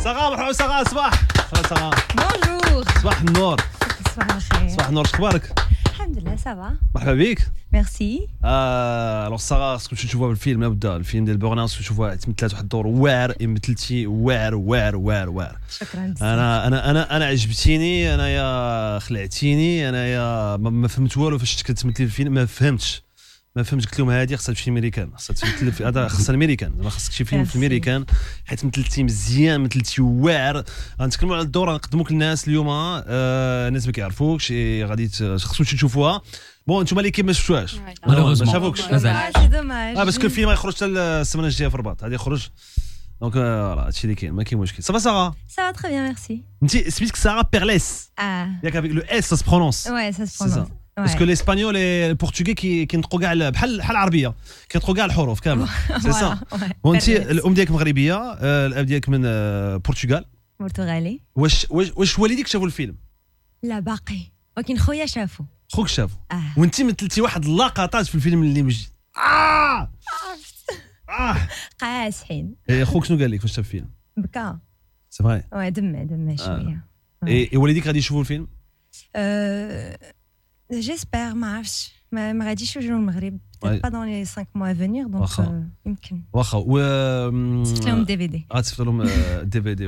سارة مرحبا سارة صباح سارة بونجور صباح النور صباح الخير صباح النور شخبارك الحمد لله سافا مرحبا بك ميرسي الوغ سارة خصك تمشي تشوفها في الفيلم لابد الفيلم ديال بورناس تشوفها تمثلات واحد الدور واعر مثلتي واعر شكرا بزاف انا عجبتيني انايا خلعتيني انايا ما فهمت والو فاش كتمثلي في الفيلم ما فهمت قلت لهم هذه خصها تمشي امريكان خصها تمثل في هذا خصها الامريكان زعما خصك شي فيلم في الامريكان حيت مثلتي مزيان مثلتي واعر غنتكلموا على الدور غنقدموك للناس اليوم الناس ما كيعرفوكش غادي خصكم تشوفوها بون انتم اللي ما شفتوهاش ما شافوكش سي دوماج باسكو الفيلم ما يخرجش حتى السمانه الجايه في الرباط غادي يخرج دونك فوالا هادشي اللي كاين ما كاين مشكل صافا سارة سافا تري بيان ميرسي انت سميتك سارة بيرليس ياك افيك لو اس سا برونونس وي سا برونونس باسكو الاسبانيول البرتغالي كينطقوا كاع بحال العربيه كينطقوا كاع الحروف كامله سي سا وانت الام ديالك مغربيه الاب ديالك من البرتغال برتغالي واش والديك شافوا الفيلم لا باقي ولكن خويا شافو خوك شافوا وانت مثلتي واحد اللقطات في الفيلم اللي مجي قاسحين خوك شنو قال لك فاش شاف الفيلم بكى سي فري وي دمع شويه اي والديك غادي يشوفوا الفيلم جيسبر ما عرفتش ما غاديش يجيو المغرب با دون لي 5 موا فينير دونك يمكن واخا صيفط لهم دي في دي تصيفط لهم دي في دي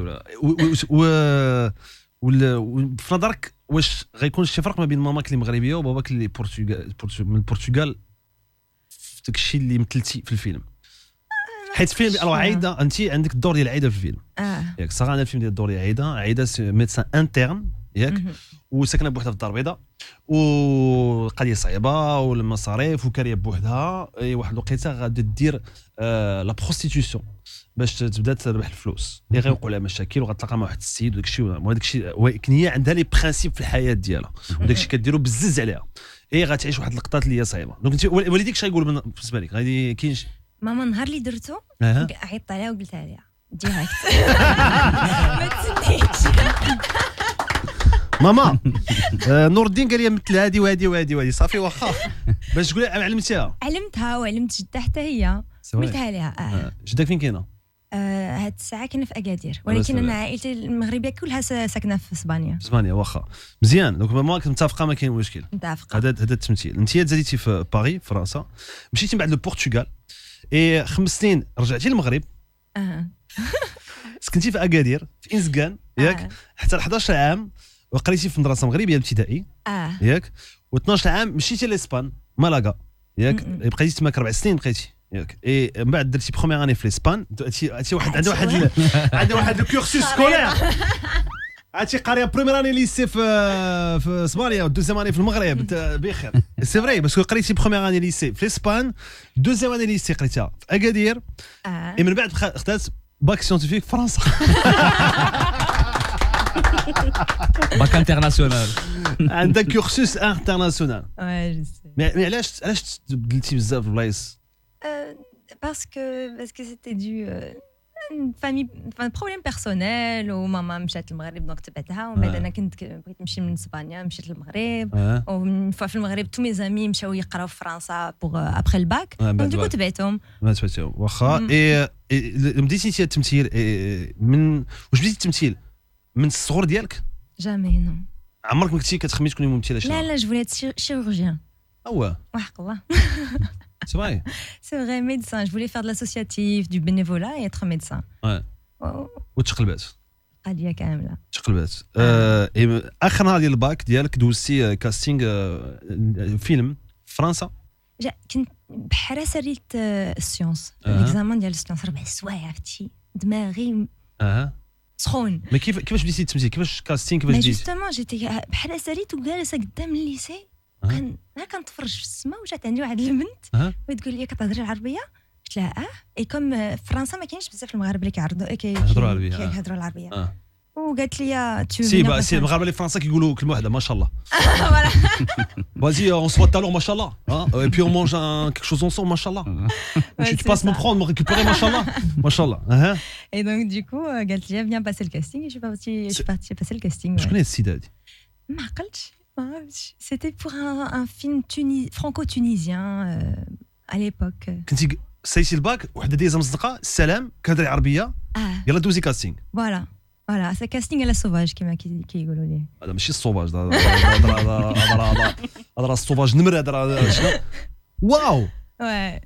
ولا في نظرك واش غيكون شي فرق ما بين ماماك اللي مغربيه وباباك اللي من البرتغال في داك الشيء اللي مثلتي في الفيلم حيت فيلم الو عايده انت عندك الدور ديال عايده في الفيلم ياك صراحه انا الفيلم ديال الدور ديال عايده ميدسان انترن ياك وساكنه بوحدها في الدار البيضاء وقضيه صعيبه والمصاريف وكاريه بوحدها واحد الوقيته غادي دير لا بروستيتيوسيون باش تبدا تربح الفلوس اللي غيوقعوا لها مشاكل وغتلاقى مع واحد السيد وداك الشيء وهذاك الشيء ولكن هي عندها لي برينسيپ في الحياه ديالها وداك الشيء كديروا بزز عليها غتعيش واحد اللقطات اللي هي صعيبه دونك انت والديك اش غيقول بالنسبه لك غادي كاين ماما نهار اللي درتو عيطت عليها وقلتها لها ديريكت ما تسنيش ماما نور الدين قال لي مثل هذه وهذه صافي واخا باش تقول علمتها وعلمت جدها حتى هي قلتها لها جدك فين كاينه هاد الساعه كاينه في اكادير ولكن انا عائلتي المغربيه كلها ساكنه في اسبانيا واخا مزيان دونك ماما متفقه ما كاين مشكل متفقه هذا التمثيل انت تزاديتي في باريس فرنسا مشيتي من بعد للبرتغال 5 سنين رجعتي للمغرب سكنتي في اكادير في انزكان ياك حتى 11 عام وقريتي في مدرسه مغربيه ابتدائي ياك و12 عام مشيتي لاسبان مالاغا ياك بقيتي تماك 4 سنين بقيتي ياك من بعد درتي بروميير اني في اسبان عرفتي واحد عنده واحد الكورسوس سكولير عرفتي قاريه بروميير اني ليسي في اسبانيا ودوزيام اني في المغرب بخير سي فري باسكو قريتي بروميير اني ليسي في اسبان دوزيام اني ليسي قريتها في اكادير من بعد خدات باك سيونتيفيك في فرنسا باك انترناسيونال عندك كورسوس انترناسيونال وي مي علاش بدلتي بزاف البلايص باسكو سيتي دو فامي بروبليم بيرسونيل وماما مشات للمغرب دونك تبعتها ومن بعد انا كنت بغيت نمشي من اسبانيا مشيت للمغرب ومن فوا في المغرب تو مي زامي مشاو يقراو في فرنسا بوغ ابخي الباك دونك تبعتهم واخا بديتي انت التمثيل من واش بديتي التمثيل من الصغر ديالك جامي نو عمرك ما كنتي كتخمي تكوني ممثله لا جو فولي شيروجيان وحق الله C'est vrai. C'est vrai, médecin. Je voulais faire de l'associatif, du bénévolat et être médecin. Ouais. وتقلبات. قضية كاملة. تقلبات. آخر نهار ديال الباك ديالك دوزتي كاستينغ فيلم في فرنسا. كنت بحراسة ريت السيونس. الإكزامان ديال السيونس 4 سوايع عرفتي دماغي. سخون. ما كيفاش بديتي تمثيل كيفاش كاستينغ كيفاش بديتي؟ جوستومون جيتي بحراسة ريت وجالسة قدام الليسي. كنتفرج في السماء وجات عندي واحد البنت وتقول لي كتهضري العربيه قلت لها اي كوم فرنسا ما كاينش بزاف المغاربه اللي كيهضروا العربيه وقالت لي سي المغاربه اللي في فرنسا كيقولوا كلمه واحده ما شاء الله vas-y on se voit tout à l'heure machallah et puis on mange quelque chose ensemble machallah tu passes me prendre me récupérer machallah et donc du coup قالت لي viens passer le casting et je suis partie passer le casting شكون هي السيده هذه ما عقلتش C'était pour un film franco-tunisien à l'époque. كنتي سيتي الباك وحده ديال مصدقه السلام كتهضري عربيه يلا دوزي كاستينغ Voilà. فوالا سا كاستينغ على سوفاج كيما كيقولوا ليه. هذا ماشي السوفاج هذا السوفاج نمر هذا شنو واو وي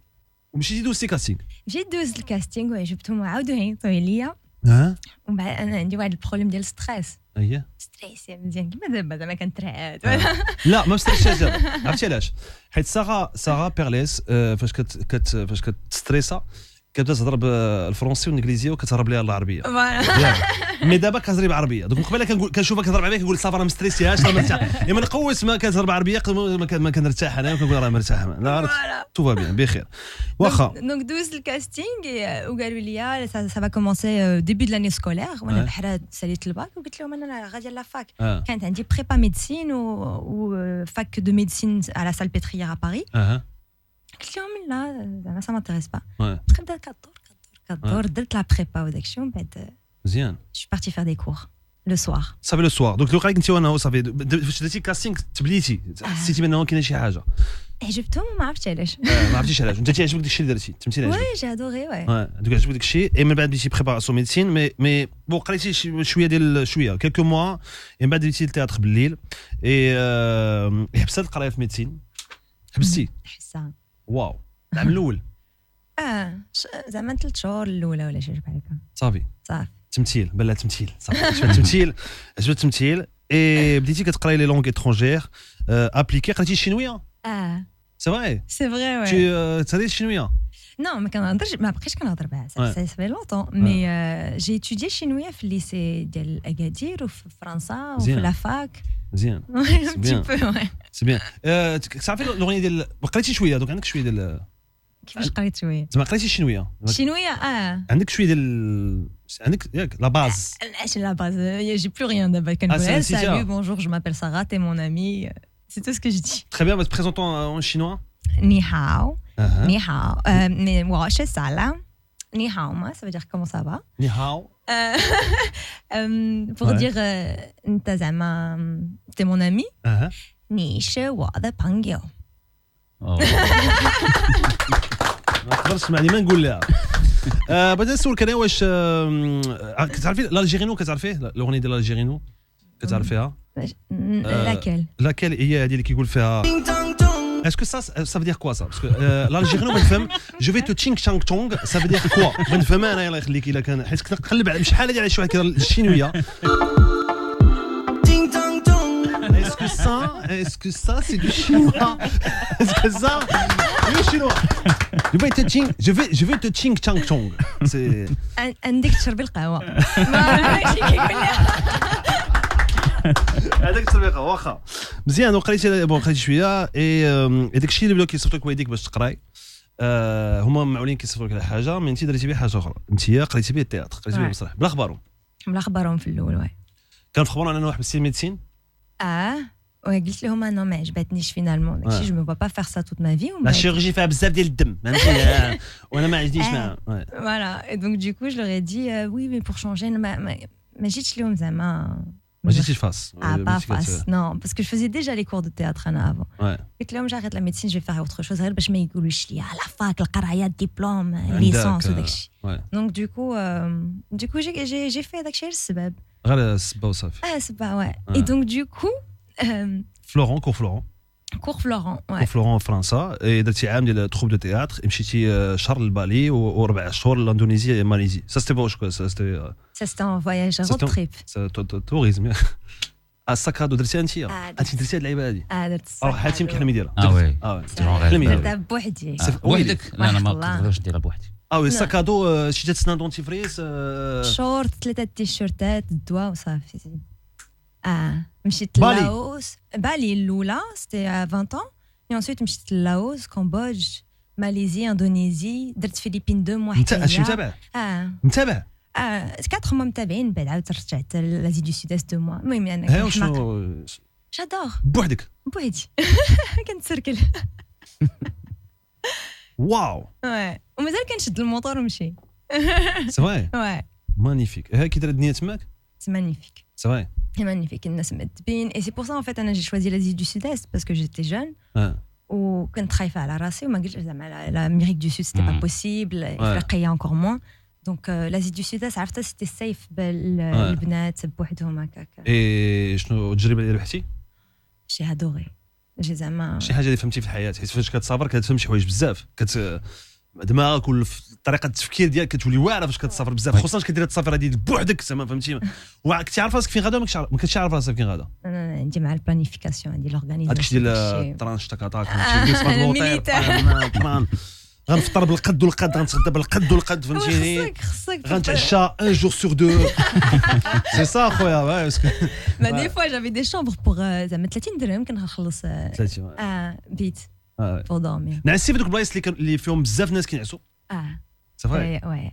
ومشيتي دوزتي كاستينغ مشيت دوزت الكاستينغ وعجبتهم وعاودوا يعيطوا عليا ومن بعد انا عندي واحد البروبليم ديال ستريس اييه ستريس مزيان كيما دابا زعما كنترعد لا ما مستريساش دابا عرفتي علاش حيت ساغا بيرليس فاش كتستريسا كتبدا تهضر بالفرنسي والانجليزيه وكتهرب ليها العربيه مي دابا كتهضري بعربيه دوك قبيله كنشوفها كتهضر بعربيه كنقول صافا راه مستريسياش راه مرتاح اما نقوس ما كتهضر بعربيه ما كنرتاح انا كنقول راه مرتاح لا تو فا بيان بخير واخا دونك دوزت الكاستينغ وقالوا لي سا فا كومونسي ديبي دو لاني سكولير وانا بحال ساليت الباك وقلت لهم انا غادي لافاك كانت عندي بريبا ميديسين و فاك دو ميديسين على سال بيتريير ا باري قلت لهم لا زعما سا مانتيريس با بدا كدور درت لا بريبا وداك الشيء ومن بعد مزيان جو بارتي فار دي كور لو سوار صافي لو سوار دوك لقيت انت وانا صافي فاش درتي كاستينغ تبليتي حسيتي بانه كاينه شي حاجه عجبتهم وما عرفتش علاش ما عرفتيش علاش انت عجبك داكشي اللي درتي التمثيل عجبك وي جي ادوري دوك عجبك داكشي اي من بعد بديتي بريباراسيون ميديسين مي بون قريتي شويه ديال شويه كيلكو موا من بعد بديتي التياتر بالليل اي حبست القرايه في ميديسين حبستي حسا واو العام الاول زعما 3 شهور الاولى ولا شي حاجه بحال هكا صافي تمثيل بلا تمثيل صافي عجبت التمثيل اي بديتي كتقراي لي لونغ اترونجير ابليكي قريتي الشينويه سي فري وي tu تهضري الشينويه نو ما كنهضرش ما بقيتش كنهضر بها سا في لونطون مي جي اتوديي شينويه في الليسي ديال اكادير وفي فرنسا وفي لافاك مزيان سي بيان تعرفي الاغنيه ديال قريتي شويه دوك عندك شويه ديال كيفاش قريت شويه زعما قريتي الشينويه عندك شويه ديال عندك ياك لا باز اش لا باز جي بلو ريان دابا كنقول سالو بونجور جو مابيل سارا تي مون امي سي تو سكو جو دي très bien te présentons en chinois ni hao ni hao mais moi je sais là ni hao moi ça veut dire comment ça va ni hao pour dire انت زعما تي مون امي ni是我的朋友ما تقدرش تسمعني ما نقول لها بغيت نسولك انا واش كتعرفي الالجيرينو كتعرفيه الاغنيه ديال الالجيرينو كتعرفيها لاكيل هي هذه اللي كيقول فيها Est-ce que ça veut dire quoi ça parce que l'algérien ما نفهم je vais te ching chang chong ça veut dire quoi بغيت نفهم انا الله يخليك الا كان حيت كنت نقلب على شحال هذه على شي واحد كيهضر الشينويه Est-ce que ça c'est du chinois Est-ce que ça le chinois je vais te ching chang chong c'est عندك تشربي القهوه هذاك التسويق واخا مزيان قريتي شويه اي داك الشيء اللي بداو كيصيفطوا لك والديك باش تقراي هما معولين كيصيفطوا لك على حاجه مي انت درتي بها حاجه اخرى انت قريتي بها التياتر قريتي بها المسرح بلا خبرهم في الاول وي كان في خبرهم انا واحد بالسي ميديسين قلت لهم انا ما عجبتنيش فينالمون داكشي جو مو با با فير سا توت ما في لا شيرورجي فيها بزاف ديال الدم فهمتي وانا ما عجبنيش معاها فوالا اي دونك دو كو جو لور دي وي مي بور شونجي ما جيتش لهم زعما ما جيتيش فاس pas face non parce que je faisais déjà les cours de théâtre انا avant قلت لهم j'arrête la médecine je vais faire autre chose غير باش ما يقولوش لي على فاك القرايه ديبلوم ليسانس وداكشي دونك du coup j'ai fait داكشي السبب غير السبه وصافي السبه وي et donc du coup فلورون كور فلورون في فرنسا درتي عام ديال تروب دو تياتر مشيتي شهر لبالي و4 شهور لاندونيزي ماليزي سا ستي واش سا ستي ان فواياج رود تريب توريزم السكادو درتيها انت درتي هاد اللعيبه هادي درت حاتم كيحلم يديرها وي درتها بوحدي وحدك لا انا ما نقدرش نديرها بوحدي وي السكادو شي تسنان دونتيفريس شورت 3 تيشيرتات الدواء وصافي مشيت لاوس بالي الاولى سيتي 20 ans et ensuite مشيت لاوس كامبودج ماليزي اندونيزي درت فيليبين 2 موا حتى انت متابع 4 موا متابعين بعد عاود رجعت لازي دو سود است 2 موا المهم انا جادور بوحدك بوحدي كنتسركل واو ومازال كنشد الموطور ونمشي سي فري وي مانيفيك ها كي درت الدنيا تماك سي مانيفيك سي فري magnifique الناس مدبين et c'est pour ça en fait انا j'ai choisi l'Asie du Sud-Est parce que j'étais jeune وكنت خايفه على راسي وما قلتش زعما l'Amérique du Sud c'était pas possible افريقيا encore moins دونك لازي دو سوداس عرفتها سيتي السيف بالبنات بوحدهم هكاك. اي شنو التجربه اللي ربحتي؟ شي هادوغي شي زعما شي حاجه اللي فهمتي في الحياه حيت فاش كتسافر كتفهم شي حوايج بزاف دماغك ولا طريقه التفكير ديالك كتولي واعره فاش كتسافر بزاف خصوصا كدير السفره هذه بوحدك زعما فهمتي كنتي عارف راسك فين غادا ما كنتش عارف راسك فين غادا. انا عندي مع البلانيفيكاسيون عندي لورغانيزاسيون هذاك الشيء ديال الترانش تاك اتاك فهمتي غنفطر بالقد والقد غنتغدى بالقد والقد فهمتيني غنتعشى ان جور سور دو سي سا خويا باسكو ما دي فوا جافي دي شامبر بوغ زعما 30 درهم كنخلص 30 بيت بور دورمير. نعسي في دوك البلايص اللي فيهم بزاف ناس كينعسوا صافي وي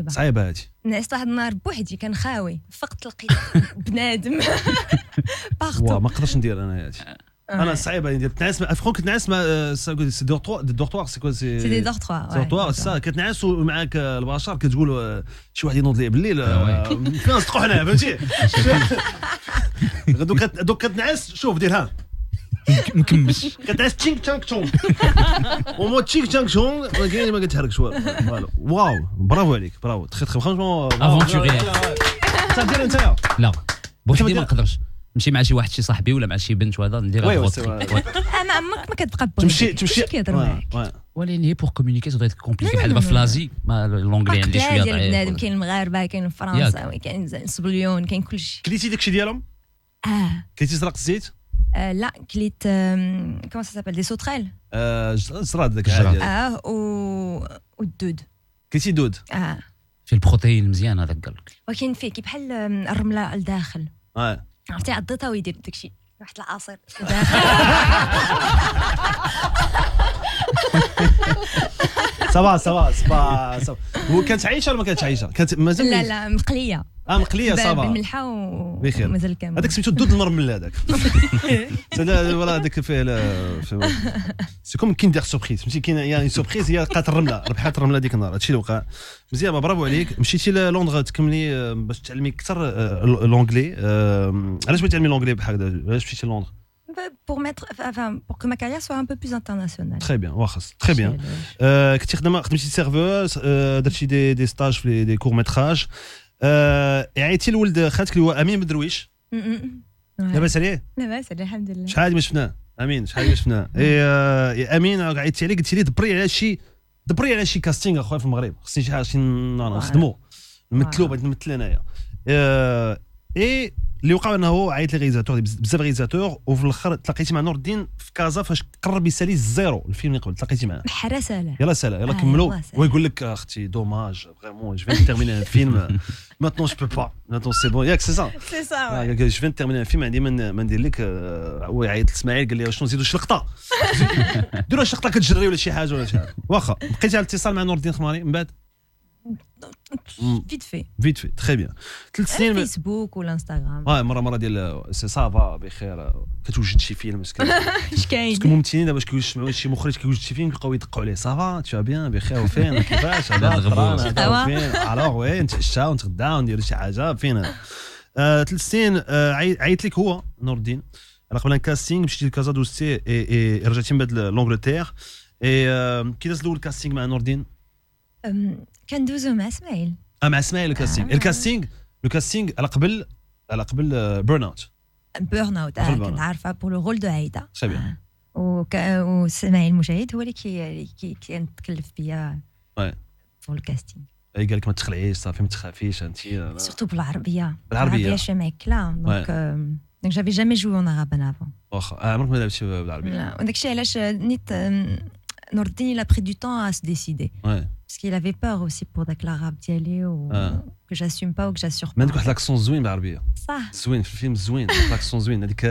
صعيبه هادي. نعست واحد النهار بوحدي كان خاوي فقط لقيت بنادم بارتو ما نقدرش ندير انا هادي انا صعيبه ندير تنعس افرون كتنعس مع سي دورتوار سي كوا سي دي دورتوار سا كتنعس ومعاك البشر كتقول شي واحد ينوض لي بالليل فين نصدقوا حنا فهمتي دوك كتنعس شوف ديرها مكمش كتعس تشينغ تشانغ تشونغ ومو تشينغ تشانغ تشونغ ما كتحركش واو برافو عليك برافو تخي فرانشمون افونتوري تدير انت لا بوحدي ما نقدرش نمشي مع شي واحد شي صاحبي ولا مع شي بنت وهذا ندير انا عمرك ما كتبقى تمشي كيهضر معاك ولكن هي بور كومونيكي تقدر كومبليكي بحال دابا في لازي ما لونجلي عندي شويه ضعيف بنادم كاين المغاربه كاين الفرنساوي كاين السبليون كاين كلشي. كليتي داكشي ديالهم كليتي زرق الزيت لا كليت كومون سا سابيل دي سوتريل زراد داك عادي والدود كليتي دود في البروتين مزيان هذاك قال لك ولكن فيه كي بحال الرمله لداخل عرفتي عضيتها ويدير داكشي واحد العصير صافا وكانت عايشه ولا ما كانتش عايشه كانت مازال لا مقليه مقليه صافا بالملحه ومازال كامل هذاك سميتو الدود المرمل هذاك ولا هذاك فيه سي كوم كيندر سوربريز فهمتي كاين يعني سوربريز هي لقات الرمله ربحات الرمله ديك النهار هادشي اللي وقع مزيان برافو عليك. مشيتي للندن تكملي باش تعلمي اكثر لونجلي علاش بغيتي تعلمي لونجلي بحال هكذا علاش مشيتي لندن pour que ma carrière soit un peu plus internationale. Très bien, très bien. كنتي خدمتي سيرفوز درتي دي ستاج في دي كور ميتراج عيطتي لولد خالتك اللي هو امين بدرويش لاباس عليه؟ لاباس عليه الحمد لله. شحال ما شفناه امين شحال ما شفناه يا امين عيطتي عليه قلتي لي دبري على شي كاستينغ اخويا في المغرب خصني شي حاجه نخدموا نمثلوا بغيت نمثل انايا اي اللي وقع انه عيط لي ريزاتور بزاف ريزاتور وفي الاخر تلاقيتي مع نور الدين في كازا فاش قرب يسالي الزيرو الفيلم اللي قبل تلاقيتي معاه بحال سالا يلا كملوا ويقول لك اختي دوماج فريمون جو فين تيرميني ان فيلم ماتنون جو بو با ماتنون سي بون ياك سي سا جو فين تيرميني ان فيلم عندي ما ندير لك هو يعيط لاسماعيل قال لي شنو نزيدوا شي لقطه ديروا شي لقطه كتجري ولا شي حاجه ولا شي حاجه واخا بقيتي على الاتصال مع نور الدين خماري من بعد فيت في تري بيان 3 سنين فيسبوك ولا انستغرام مره ديال سي صافا بخير كتوجد شي فيلم اش كاين باسكو ممثلين دابا كيوجدوا شي مخرج كيوجد شي فيلم كيبقاو يدقوا عليه صافا تو بيان بخير وفين كيفاش فين الوغ وين نتعشى ونتغدى ونديروا شي حاجه فين 3 سنين عيط لك هو نور الدين على قبل الكاستينغ مشيتي لكازا دوزتي رجعتي من بعد لونجلتير كي داز الاول كاستينغ مع نور الدين كان دوزو مع اسماعيل مع اسماعيل الكاستينغ على قبل بيرن اوت كنت عارفه بور لو رول دو عايده تري بيان واسماعيل مجاهد هو اللي كان تكلف بيا بور الكاستينغ قال لك ما تخلعيش صافي ما تخافيش انت سورتو بالعربيه شي معكله دونك جافي جامي جوي اون arabe en avant واخا عمرك ما لعبتي بالعربيه لا وداك الشيء علاش نيت نور الدين il a pris du temps à se décider parce qu'il avait peur aussi pour داك l'arabe ديالي و que j'assume pas ou que j'assure pas ما عندك واحد لاكسون زوين بالعربيه صح زوين في الفيلم زوين لاكسون زوين هذيك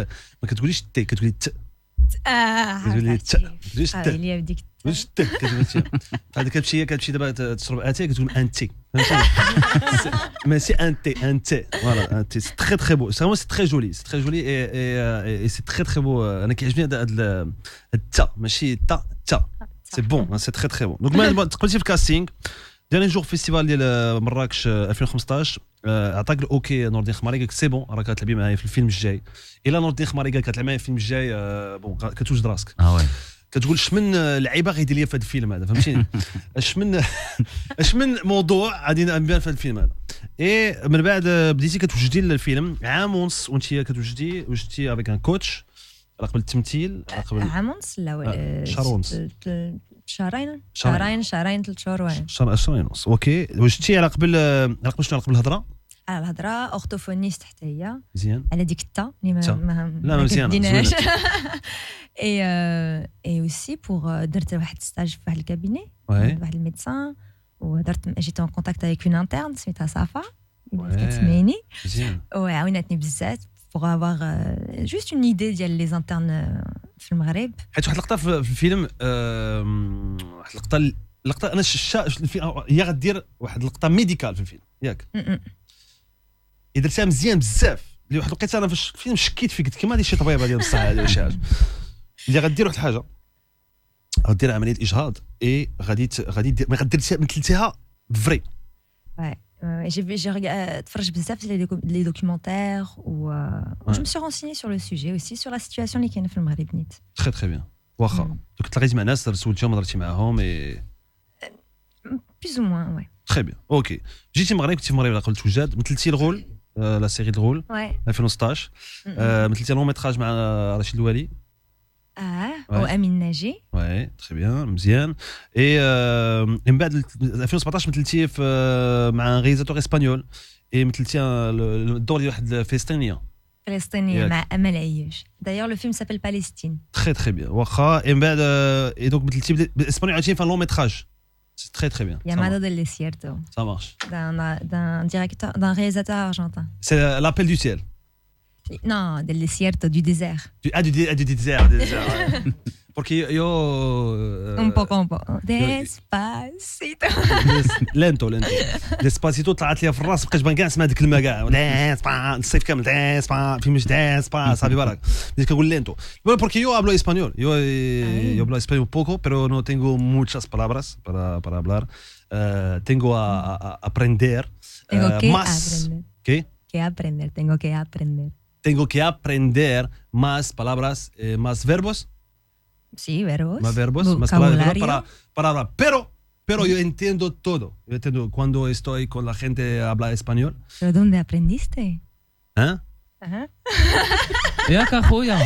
ما كتقوليش تي كتقولي ت كتقولي ت اللي بديك واش ت كتقولي هذيك كتمشي دابا تشرب اتاي كتقول انتي ماشي انتي فوالا انتي سي تري تري بو سي تري جولي اي سي تري تري بو انا كيعجبني هذا التا ماشي تا سي بون سي تري تري بون دونك تقبلتي في الكاستينغ ديرني جور فيستيفال ديال مراكش 2015 عطاك الاوكي نور الدين خماري قال لك سي بون راك كتلعبي معايا في الفيلم الجاي الا نور الدين خماري قال لك كتلعب معايا في الفيلم الجاي بون كتوجد راسك وي كتقول شمن لعيبه غيدير لي في هذا الفيلم هذا فهمتيني اش من موضوع غادي نبان في هذا الفيلم هذا اي من بعد بديتي كتوجدي الفيلم عام ونص وانت وجدتي افيك ان كوتش على قبل التمثيل على قبل عام ونص لا شهر ونص شهرين 3 شهور وين شهرين ونص اوكي وجدتي على قبل شنو على قبل الهضره على الهضره اورتوفونيست حتى هي مزيان على ديك التا اللي لا مزيان ديناش اي اوسي بور درت واحد ستاج في واحد الكابيني واحد الميدسان ودرت جيت اون كونتاكت افيك اون انترن سميتها صافا كتسمعني مزيان وعاونتني بزاف pour avoir juste une idée ديال لي زانترن في المغرب حيت واحد اللقطه في الفيلم واحد اللقطه انا هي غدير واحد اللقطه ميديكال في الفيلم ياك درتها مزيان بزاف اللي واحد الوقيته انا في الفيلم شكيت فيك قلت كيما هذه شي طبيبه ديال بصح ولا شي حاجه اللي غدير واحد الحاجه غدير عمليه اجهاض اي غادي ما غدير مثلتيها فري j'ai تفرجت بزاف لي دوكيومونتير و je me suis renseignée sur le sujet aussi sur la situation اللي كاينه في المغرب نيت تري تري بيان واخا كنت تلاقيتي مع ناس سولتيهم هضرتي معاهم اي بلوز او موان وي تري بيان اوكي جيتي المغرب كنتي في المغرب قبل توجد مثلتي الغول لا سيري الغول 2016 مثلتي لون ميتراج مع رشيد الوالي وامين ناجي وي تري بيان مزيان اي من بعد 2017 مثلتي مع ريزاتور اسبانيول اي مثلتي الدور ديال واحد الفلسطينيه مع امل عياش دايوغ لو فيلم سابيل باليستين تري بيان واخا من بعد اي دونك مثلتي بالاسبانيول عاوتاني في لون ميتراج C'est très bien. Llamado del Desierto. Ça marche. D'un directeur, d'un réalisateur argentin. C'est l'appel du ciel. Non, del desierto, du désert. Du désert. Porque yo un poco. Despacito. Lento. Despacito طلعت لي في الراس بقيت بان كاع نسمع ديك الكلمه كاع الصيف كامل في مش صافي بالك بديت كنقول لينتو porque yo hablo español yo hablo español poco pero no tengo muchas palabras para hablar tengo a aprender más tengo que aprender más palabras más verbos. Sí, verbos. Más verbos, más palabras para hablar. Pero yo entiendo todo. Yo entiendo cuando estoy con la gente habla español. ¿Pero dónde aprendiste? ياك اخويا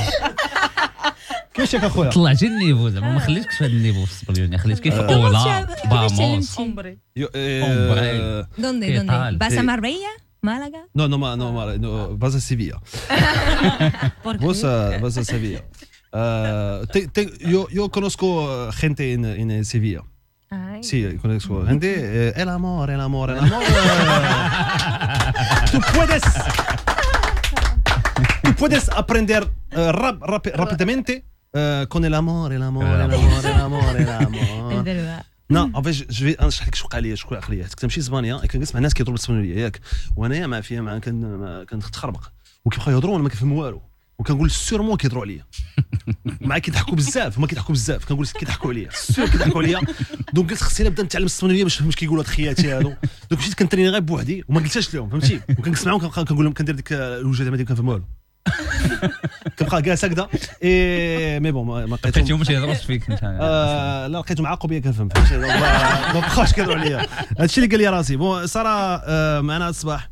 كيفاش ياك اخويا طلعتي النيفو زعما ما خليتكش في هذا النيفو في السبليوني خليتك في اولا فاموس ¿Dónde? ¿Vas a Marbella? ¿Málaga? No, vas a Sevilla. Vas a Sevilla. Yo conozco gente en Sevilla. Sí, conozco gente. El amor. Tú puedes aprender rápidamente con el amor. لا en fait je vais نشرح لك شو وقع لي كنت كنمشي لاسبانيا كنسمع ناس كيهضروا بالاسبانيه ياك وانايا مع فيها كنتخربق وكيبقاو يهضروا وانا ما كنفهم والو وكنقول سيرمون كيهضروا عليا مع كيضحكوا بزاف كنقول كيضحكوا عليا سير كيضحكوا عليا دونك قلت خصني نبدا نتعلم الاسبانيه باش نفهم اش كيقولوا هاد خياتي هادو دونك مشيت كنتريني غير بوحدي وما قلتهاش لهم فهمتي وكنسمعهم كنقول لهم كندير ديك الوجه ما كنفهم والو كنبقى جالس هكذا اي مي بون ما لقيتهم باش يهضروا فيك انت لا لقيتهم عاقبيه كنفهم ما بقاش كيهضروا عليا هادشي اللي قال لي راسي بون صراحه معنا الصباح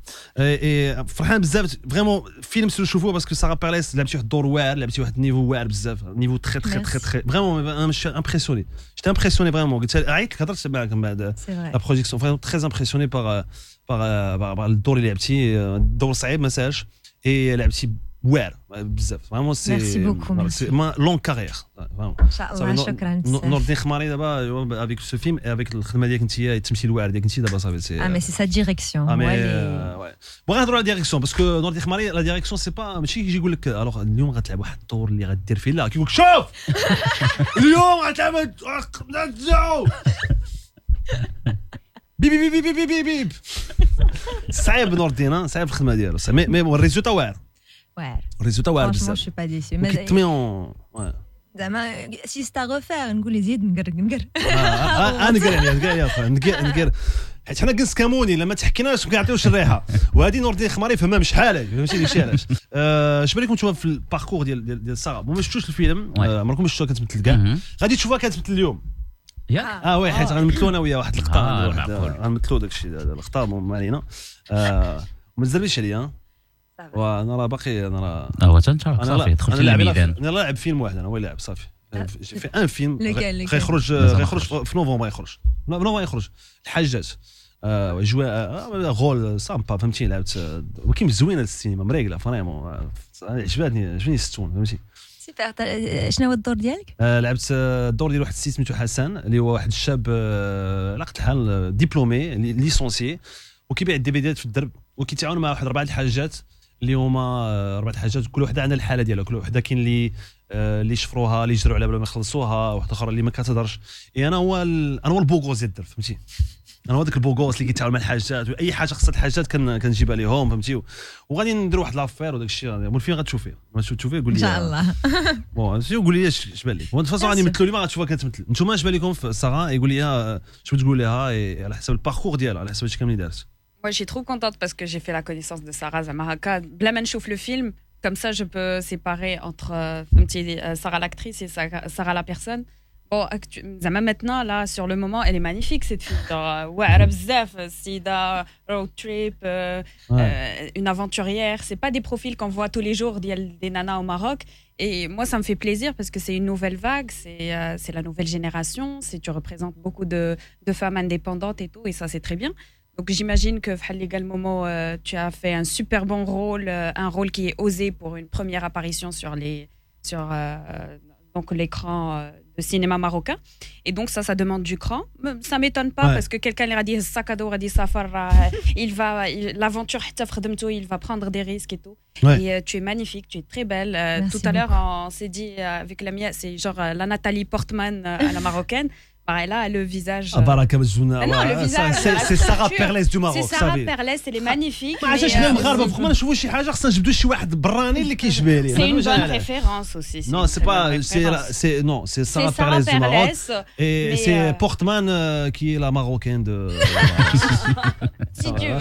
فرحان بزاف فريمون فيلم سيرو شوفوه باسكو سارا بيرليس لعبتي واحد الدور واعر لعبتي واحد النيفو واعر بزاف نيفو تري فريمون انا امبرسيوني جيت امبرسيوني فريمون قلت عيطت هضرت معاك من بعد لا بروجيكسيون فريمون تري امبرسيوني باغ الدور اللي لعبتي الدور صعيب ما ساهلش اي لعبتي واعر بزاف فريمون سي ميرسي بوكو لون كارير ان شاء الله شكرا بزاف نور الدين خماري دابا افيك سو فيلم افيك الخدمه ديالك انت التمثيل الواعر ديالك انت دابا صافي سي مي سي سا ديريكسيون بغينا نهضروا على ديريكسيون باسكو نور الدين خماري لا ديريكسيون سي با ماشي يجي يقول لك الوغ اليوم غتلعب واحد الدور اللي غدير فيه لا كيقول لك شوف اليوم غتلعب بي بي بي بي بي بي صعيب نور الدين صعيب الخدمه ديالو مي الريزولتا واعر الريزولتا واعر بزاف جو با ديسي كتمي اون زعما سي ستا غوفير نقول يزيد نقر نقر عليا اخويا نقر حيت حنا كنسكاموني لما تحكيناش ما كيعطيوش الريحه وهذه نور الدين خماري فهمها مش حاله فهمتي داكشي علاش اش بالكم نتوما في الباركور ديال ساره ما شفتوش الفيلم عمركم شفتوها كتمثل كاع غادي تشوفها كتمثل اليوم يا وي حيت غنمثلوا انا وياه واحد اللقطه غنمثلوا داكشي اللقطه ما علينا ما تزربيش عليا وانا راه باقي انا راه تنشارك صافي دخلت الميدان انا لاعب فيلم واحد انا هو لاعب صافي في ان فيلم غيخرج في نوفمبر يخرج الحاجات غول سامبا فهمتي لعبت ولكن زوينه السينما مريقله فريمون عجبني 60 فهمتي سيبر. شنو هو الدور ديالك؟ لعبت الدور ديال واحد السيد سميتو حسن اللي هو واحد الشاب علاقه الحال ديبلومي ليسونسي وكيبيع الديفيديات في الدرب وكيتعاون مع واحد 4 الحاجات اللي هما 4 حاجات كل وحده عندها الحاله ديالها كل وحده كاين اللي يشفروها اللي يجروا عليها بلا ما يخلصوها واحده اخرى اللي ما كتهضرش انا هو البوغوز ديال الدرب فهمتي انا هو داك البوغوس اللي كيتعاون مع الحاجات واي حاجه خاصها الحاجات كنجيبها ليهم فهمتي وغادي نديروا واحد لافير وداك الشيء من فين غتشوفيه ما تشوفيه قول لي ان شاء الله بون قول لي اش بان لك وانت فاصون غادي نمثلوا لي ما غتشوفها كتمثل نتوما اش بان لكم في ساره يقول لي شنو تقول لها على حسب الباركور ديالها على حسب اش كامل دارت. Moi, je suis trop contente parce que j'ai fait la connaissance de Sarah Zamaraka. Bla men chouf le film, comme ça je peux séparer entre Sarah l'actrice et Sarah la personne. Bon, Zama maintenant, là, sur le moment, elle est magnifique cette fille. Ouais, Arab Zef, Sida, road trip, une aventurière. C'est pas des profils qu'on voit tous les jours des nanas au Maroc. Et moi, ça me fait plaisir parce que c'est une nouvelle vague, c'est la nouvelle génération. Tu représentes beaucoup de femmes indépendantes et tout, et ça, c'est très bien. Donc j'imagine que également tu as fait un super bon rôle, un rôle qui est osé pour une première apparition sur donc l'écran de cinéma marocain. Et donc ça demande du cran. Ça m'étonne pas parce que quelqu'un leur a dit sac à dos, a dit safar, l'aventure il va prendre des risques et tout. Et tu es magnifique, tu es très belle. Tout à l'heure on s'est dit avec la mienne, c'est genre la Nathalie Portman à la marocaine. Elle a le visage. Le visage. C'est Sarah Perles du Maroc. C'est Sarah Perles, elle est magnifique. C'est une bonne référence aussi. Non, c'est Sarah Perles du Maroc. Et c'est Portman qui est la marocaine de. Si tu veux.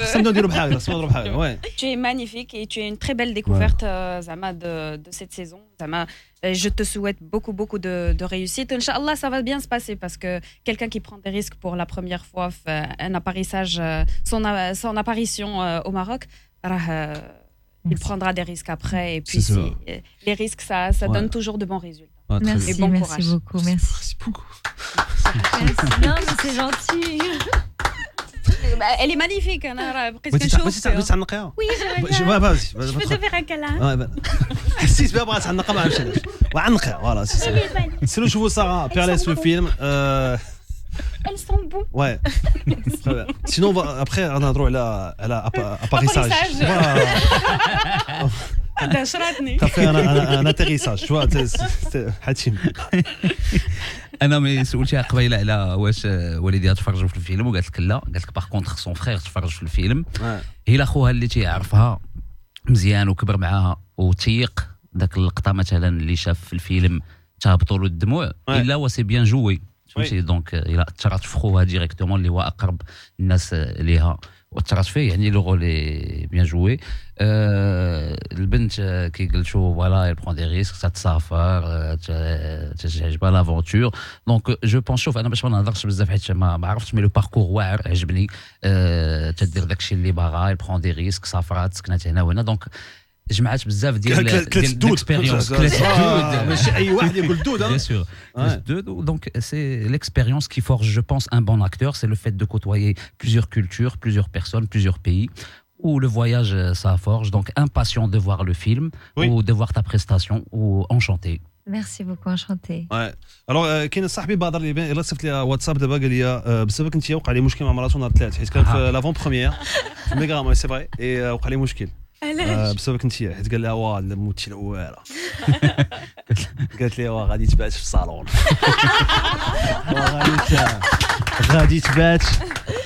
Tu es magnifique et tu es une très belle découverte, Zama, de cette saison. Zama. Je te souhaite beaucoup de réussite. Inch'Allah, ça va bien se passer parce que quelqu'un qui prend des risques pour la première fois, son apparition au Maroc, il prendra des risques après. Et puis, les risques, ça donne toujours de bons résultats. Merci, bon merci courage. beaucoup. Merci beaucoup. Non, mais c'est gentil. Elle est magnifique. Oui, je peux te faire un câlin. حسيت بها بغات عنقها ما عرفتش علاش وعنقها فوالا سيروا شوفوا ساره بيرليس في الفيلم Elles sont beaux. Ouais. Sinon après on a droit à apparissage. T'as fait un atterrissage, tu vois, حاتم. انا ملي سولتيها قبيله على واش والديها تفرجوا في الفيلم وقالت لك لا، قالت لك باغ كونطخ سون فخير تفرج في الفيلم. هي لاخوها اللي تيعرفها مزيان وكبر معاها وتيق داك اللقطه مثلا اللي شاف في الفيلم تهبطوا له الدموع الا وسي بيان جوي فهمتي. دونك الا اثرت في خوها ديريكتومون اللي هو اقرب الناس ليها واثرت فيه يعني لو رول بيان جوي. البنت كي قلت شو فوالا elle prend des risques تتسافر تعجبها لافونتور. دونك جو بونس شوف انا باش ما نهضرش بزاف حيت ما عرفتش مي لو باركور واعر عجبني. تدير داكشي اللي باغا elle prend des risques سافرات سكنات هنا وهنا. دونك جمعات بزاف ديال الاكسبيريونس ماشي اي واحد يقول دود bien sûr. Donc c'est l'expérience qui forge je pense un bon acteur, c'est le fait de côtoyer plusieurs cultures, plusieurs personnes, plusieurs pays où le voyage ça forge. Donc impatient de voir le film ou de voir ta prestation ou enchanté. Merci beaucoup, enchanté. Ouais. Alors كاين صاحبي بادر لي بان الا صيفط لي واتساب دابا قال لي بسببك انت وقع لي مشكل مع مراته نهار الثلاث حيت كان في لافون بروميير في ميغا سي فري اي وقع لي مشكل بسببك انت حيت قال لها واه الممثله واعره. قالت لي واه غادي تبعث في الصالون.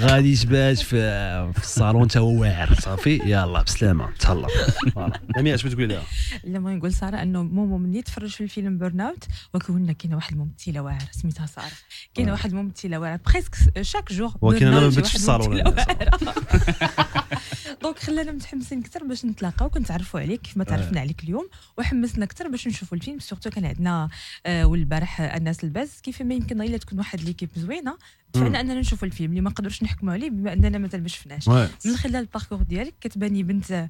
غادي تبات في الصالون تا هو واعر صافي يلا بسلامه تهلا فوالا. لمياء اش بتقولي لها؟ لا ما نقول ساره انه مومو ملي تفرج في الفيلم بيرن اوت وكنا كاينه واحد الممثله واعره سميتها ساره، كاينه واحد الممثله واعره بريسك شاك جور ولكن انا ما بتش في الصالون دونك خلانا متحمسين اكثر باش نتلاقاو كنتعرفوا عليك كيف ما تعرفنا عليك اليوم، وحمسنا اكثر باش نشوفوا الفيلم. سورتو كان عندنا والبارح الناس الباز كيف ما يمكن الا تكون واحد ليكيب زوينه اتفقنا اننا نشوفوا الفيلم اللي ما نقدروش نحكموا عليه بما اننا مازال ما شفناش. من خلال الباركور ديالك كتباني بنت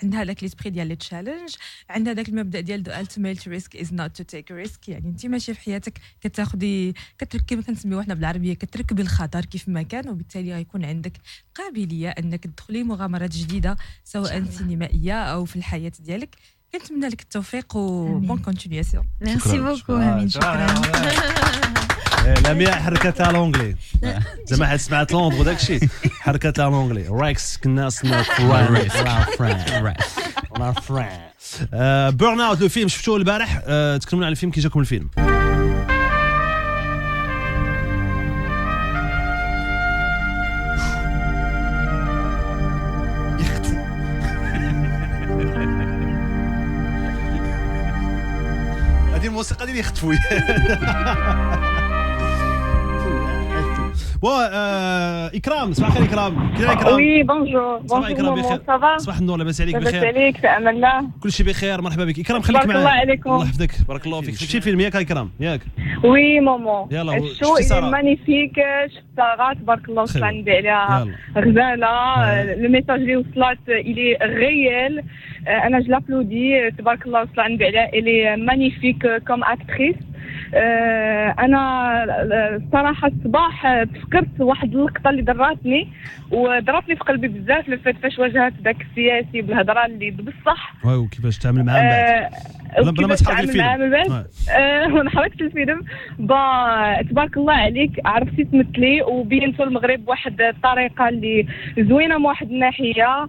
عندها داك ليسبري ديال لي تشالنج، عندها داك المبدا ديال the ultimate risk is not to take a risk، يعني انت ماشي في حياتك كتاخدي كما كنسميوه حنا بالعربيه كتركبي الخطر كيف ما كان، وبالتالي غيكون عندك قابليه انك تدخلي مغامرات جديده سواء سينمائيه او في الحياه ديالك. كنتمنى لك التوفيق و بون كونتينياسيون. ميرسي بوكو امين، شكرا. لمياء حركتها لونجلي زعما حد سمعت لندن وداك الشيء حركتها لونجلي ريكس كنا سنا فران بيرن اوت. لو فيلم شفتوه البارح، تكلمنا على الفيلم كي جاكم الفيلم؟ هذه الموسيقى ديال يختفوا إكرام. صباح الخير إكرام. كيف إكرام؟ وي بونجور مومو صافا. صباح النور، لاباس عليك؟ بخير. لاباس عليك؟ في أمان الله. كل شيء بخير، مرحبا بك إكرام. خليك معنا. بارك الله عليكم. الله يحفظك، بارك الله فيك. شفتي الفيلم ياك إكرام ياك؟ وي مومو. يلا الشو إلي مانيفيك. شفت سارة تبارك الله وصل عندي عليها غزالة. الميساج اللي وصلت إلي غيال. أنا جو لابلودي تبارك الله وصل عندي عليها إلي مانيفيك كوم أكتريس. انا الصراحه الصباح تفكرت واحد اللقطه اللي ضراتني وضربتني في قلبي بزاف لفات فاش واجهت داك السياسي بالهضره اللي بصح وكيفاش تعامل معاه من بعد بلا ما تحرق الفيلم. وانا حركت الفيلم تبارك الله عليك عرفتي تمثلي وبينتو المغرب بواحد الطريقه اللي زوينه من واحد الناحيه.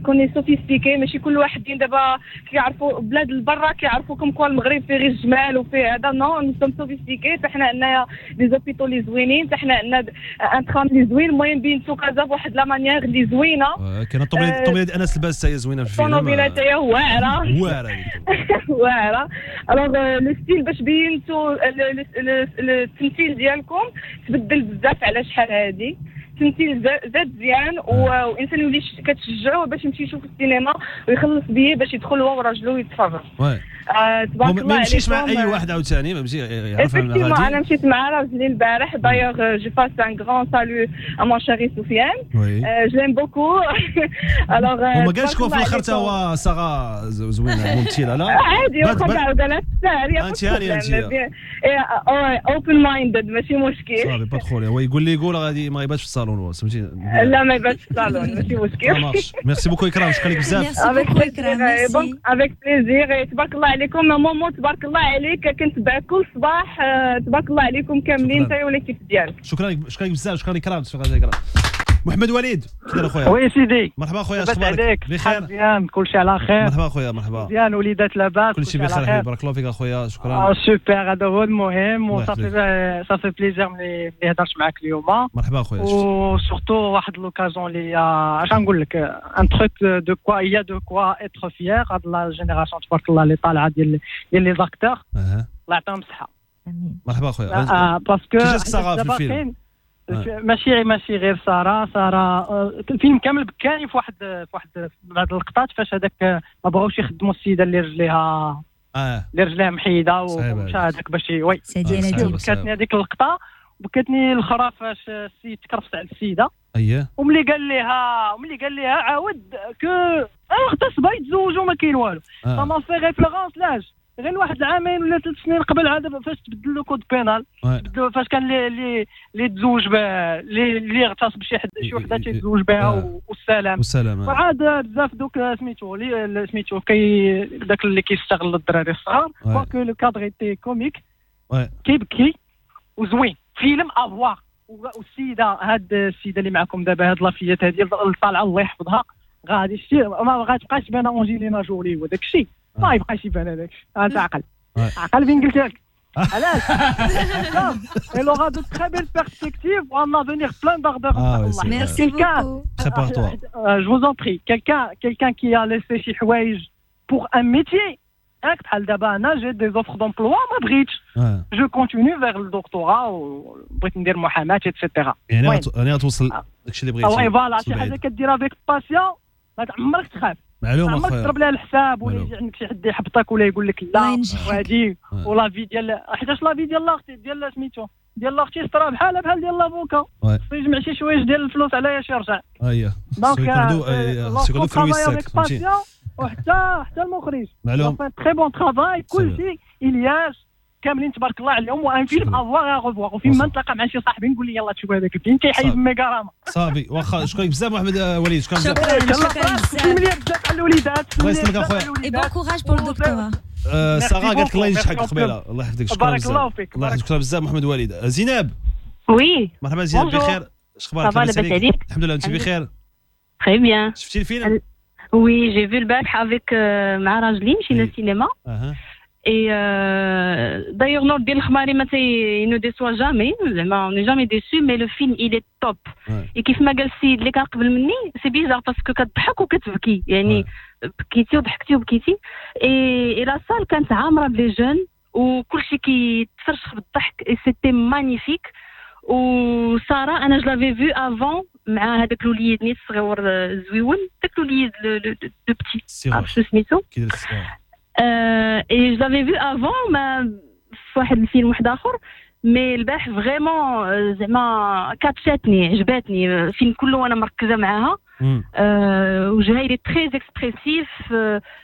كوني سوفيستيكي ماشي كل واحدين دابا كيعرفوا بلاد البرا كيعرفوكم كوا المغرب فيه غير الجمال وفيه هذا نو سوم سوفيستيكي. حنا عندنا لي زوبيتو لي زوينين، حنا عندنا ان ترام لي زوين. المهم بينتو كازا بواحد لا مانيير لي زوينه. كاين الطوموبيله ديال انس الباز حتى هي زوينه في الفيلم. الطوموبيله حتى هي واعره واعره. الوغ لو ستيل باش بينتو التمثيل ديالكم تبدل بزاف على شحال هادي. التمثيل زاد مزيان وانسان يولي كتشجعوه باش يمشي يشوف السينما ويخلص بيه باش يدخل هو وراجلو يتفرج. تبارك الله عليكم. ما يمشيش مع اي واحد عاوتاني، ما يمشي يعرف غادي. انا مشيت مع راجلي البارح دايوغ جو باس ان غران سالو ا مون شيري سفيان. جيم بوكو. الوغ وما قالش كون في الاخر تا هو ساره زوينه ممثله لا عادي وخا قالت ساري انت اوبن مايندد ماشي مشكل صافي با تدخلي. هو يقول لي يقول غادي ما يباتش في الصالون هو سمعتي. لا ما يباتش في الصالون ماشي مشكل. ميرسي بوكو إكرام، شكرا لك بزاف. افيك بليزير. تبارك الله عليكم مومو، تبارك الله عليك كنتبع كل صباح. تبارك الله عليكم كاملين انت وليكيب ديالك. شكرا لك بزاف. شكرا لك إكرام. محمد وليد كيف اخويا؟ وي سيدي. مرحبا اخويا، اخبارك؟ بخير مزيان كلشي على خير. مرحبا اخويا. مرحبا مزيان وليدات لاباس كلشي بخير. بارك الله فيك اخويا. شكرا. سوبر هذا هو المهم وصافي بليزير ملي هضرت معاك اليوم. مرحبا اخويا. وسورتو واحد لوكازيون اللي اش نقول لك ان تروك دو كوا يا دو كوا اتر فيير. هاد لا جينيراسيون تبارك الله اللي طالعه ديال لي زاكتور. الله يعطيهم الصحه. مرحبا اخويا. باسكو كيفاش ساره في الفيلم؟ ماشي غير ساره الفيلم كامل بكاني في واحد بعض اللقطات فاش هذاك ما بغاوش يخدموا السيده اللي رجليها محيده ومشى هذاك باش وي بكاتني هذيك اللقطه. بكاتني الاخرى فاش السيد تكرفس على السيده وملي قال لها عاود كو خص بغا يتزوجوا ما كاين والو. فما في ريفيرونس لاش غير واحد العامين ولا 3 سنين قبل هذا فاش تبدل له كود بينال. فاش كان اللي تزوج اللي اغتصب شي وحده تيتزوج بها والسلام. وعاد بزاف دوك سميتو كي داك اللي كيستغل الدراري الصغار. دونك لو كادر ايتي كوميك كيبكي وزوين فيلم افوار. هاد السيده اللي معكم دابا هاد لافيات هادي طالعه الله يحفظها غادي ما غاتبقاش تبان انجيلينا جولي وداك الشيء ما يبقاش يبان هذاك. انت عقل فين قلت لك علاش elle aura de très belles perspectives ou un avenir plein d'ardeur. Merci beaucoup. Prépare-toi. Je vous en prie, quelqu'un qui a laissé شي حوايج pour un métier. بحال دابا انا j'ai des offres d'emploi ما بغيتش. Je continue vers le doctorat وبغيت ندير محاماه etc. يعني توصل داكشي اللي بغيتي. وي فوالا شي حاجه كديرها بك باسيون ما عمرك تخاف. معلومه عمرك تضرب لها الحساب ولا يجي عندك شي حد يحبطك ولا يقول لك لا وهادي ولا في ديال حيتاش لا في ديال اختي ديال سميتو ديال اختي شطرا بحال ديال لافوكا يجمع شي شويش ديال الفلوس عليا شي رجع اييه دونك سيكونو في الويساك فهمتي وحتى المخرج معلوم تري بون ترافاي كلشي الياس كاملين تبارك الله عليهم وان فيلم افواغ غوفواغ وفين ما نتلاقى مع شي صاحبي نقول لي يلاه تشوف هذاك الفيلم كيحيد الميغاراما صافي واخا شكرا لك بزاف محمد وليد شكرا بزاف بزاف على الوليدات الله يسلمك اخويا اي بون كوراج بور الدكتوراه ساره قالت لك الله ينجحك قبيله الله يحفظك شكرا بارك الله فيك الله يحفظك بزاف محمد وليد زينب وي مرحبا زينب بخير اش اخبارك الحمد لله انت بخير très bien شفتي الفيلم oui j'ai vu le bac avec مع راجلي مشينا السينما et d'ailleurs Nour Dil Khmari il ne déçoit jamais on n'est jamais déçu mais le film il est top et كيف ما قال السيد اللي كان قبل مني c'est bizarre parce que كتضحك وكتبكي يعني بكيتي وضحكتي وبكيتي et la salle كانت عامره بلي جون وكل شيء كيتفرش بالضحك et c'était magnifique وساره انا je l'avais vu avant مع هذاك الوليد نيت صغيور زويون داك الوليد دو بتي عرفت سميتو et je l'avais vu avant في واحد الفيلم واحد اخر مي البارح فريمون زعما كاتشاتني عجباتني الفيلم كله وانا مركزه معاها وجهها لي تري اكسبريسيف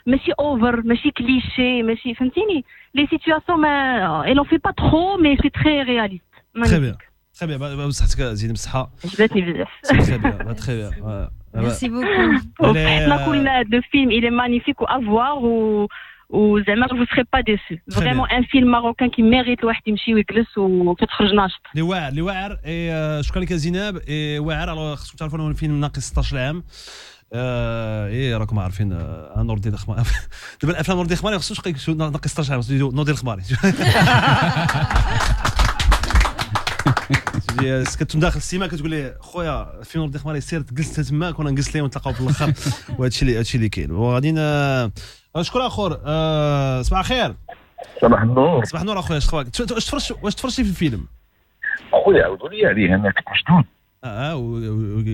ماشي اوفر ماشي كليشي ماشي فهمتيني لي سيتوياسيون ما اي لون في با ترو مي سي تري رياليست تري بيان تري بيان بصحتك زينب بصحه عجبتني بزاف تري بيان تري بيان ميرسي بوكو حنا قلنا هذا الفيلم il est magnifique و افوار و زعما vous serez pas déçus vraiment un film marocain qui mérite الواحد يمشي ويجلس وكتخرج ناشط اللي واعر شكرا لك زينب واعر خصكم تعرفوا انه الفيلم ناقص 16 عام راكم عارفين نور الدين الخماري دابا الافلام نور الدين الخماري خصوش ناقص 16 عام نور الدين الخماري كنت داخل السيما كتقول لي خويا في نور الدين الخماري سير جلست تما كنا نجلس ليه ونتلاقاو في الاخر وهادشي اللي كاين وغاديين شكرا اخر صباح الخير صباح النور صباح النور اخويا اش اخبارك واش تفرجتي في الفيلم اخويا عاودوا لي عليه انا كنت مشدود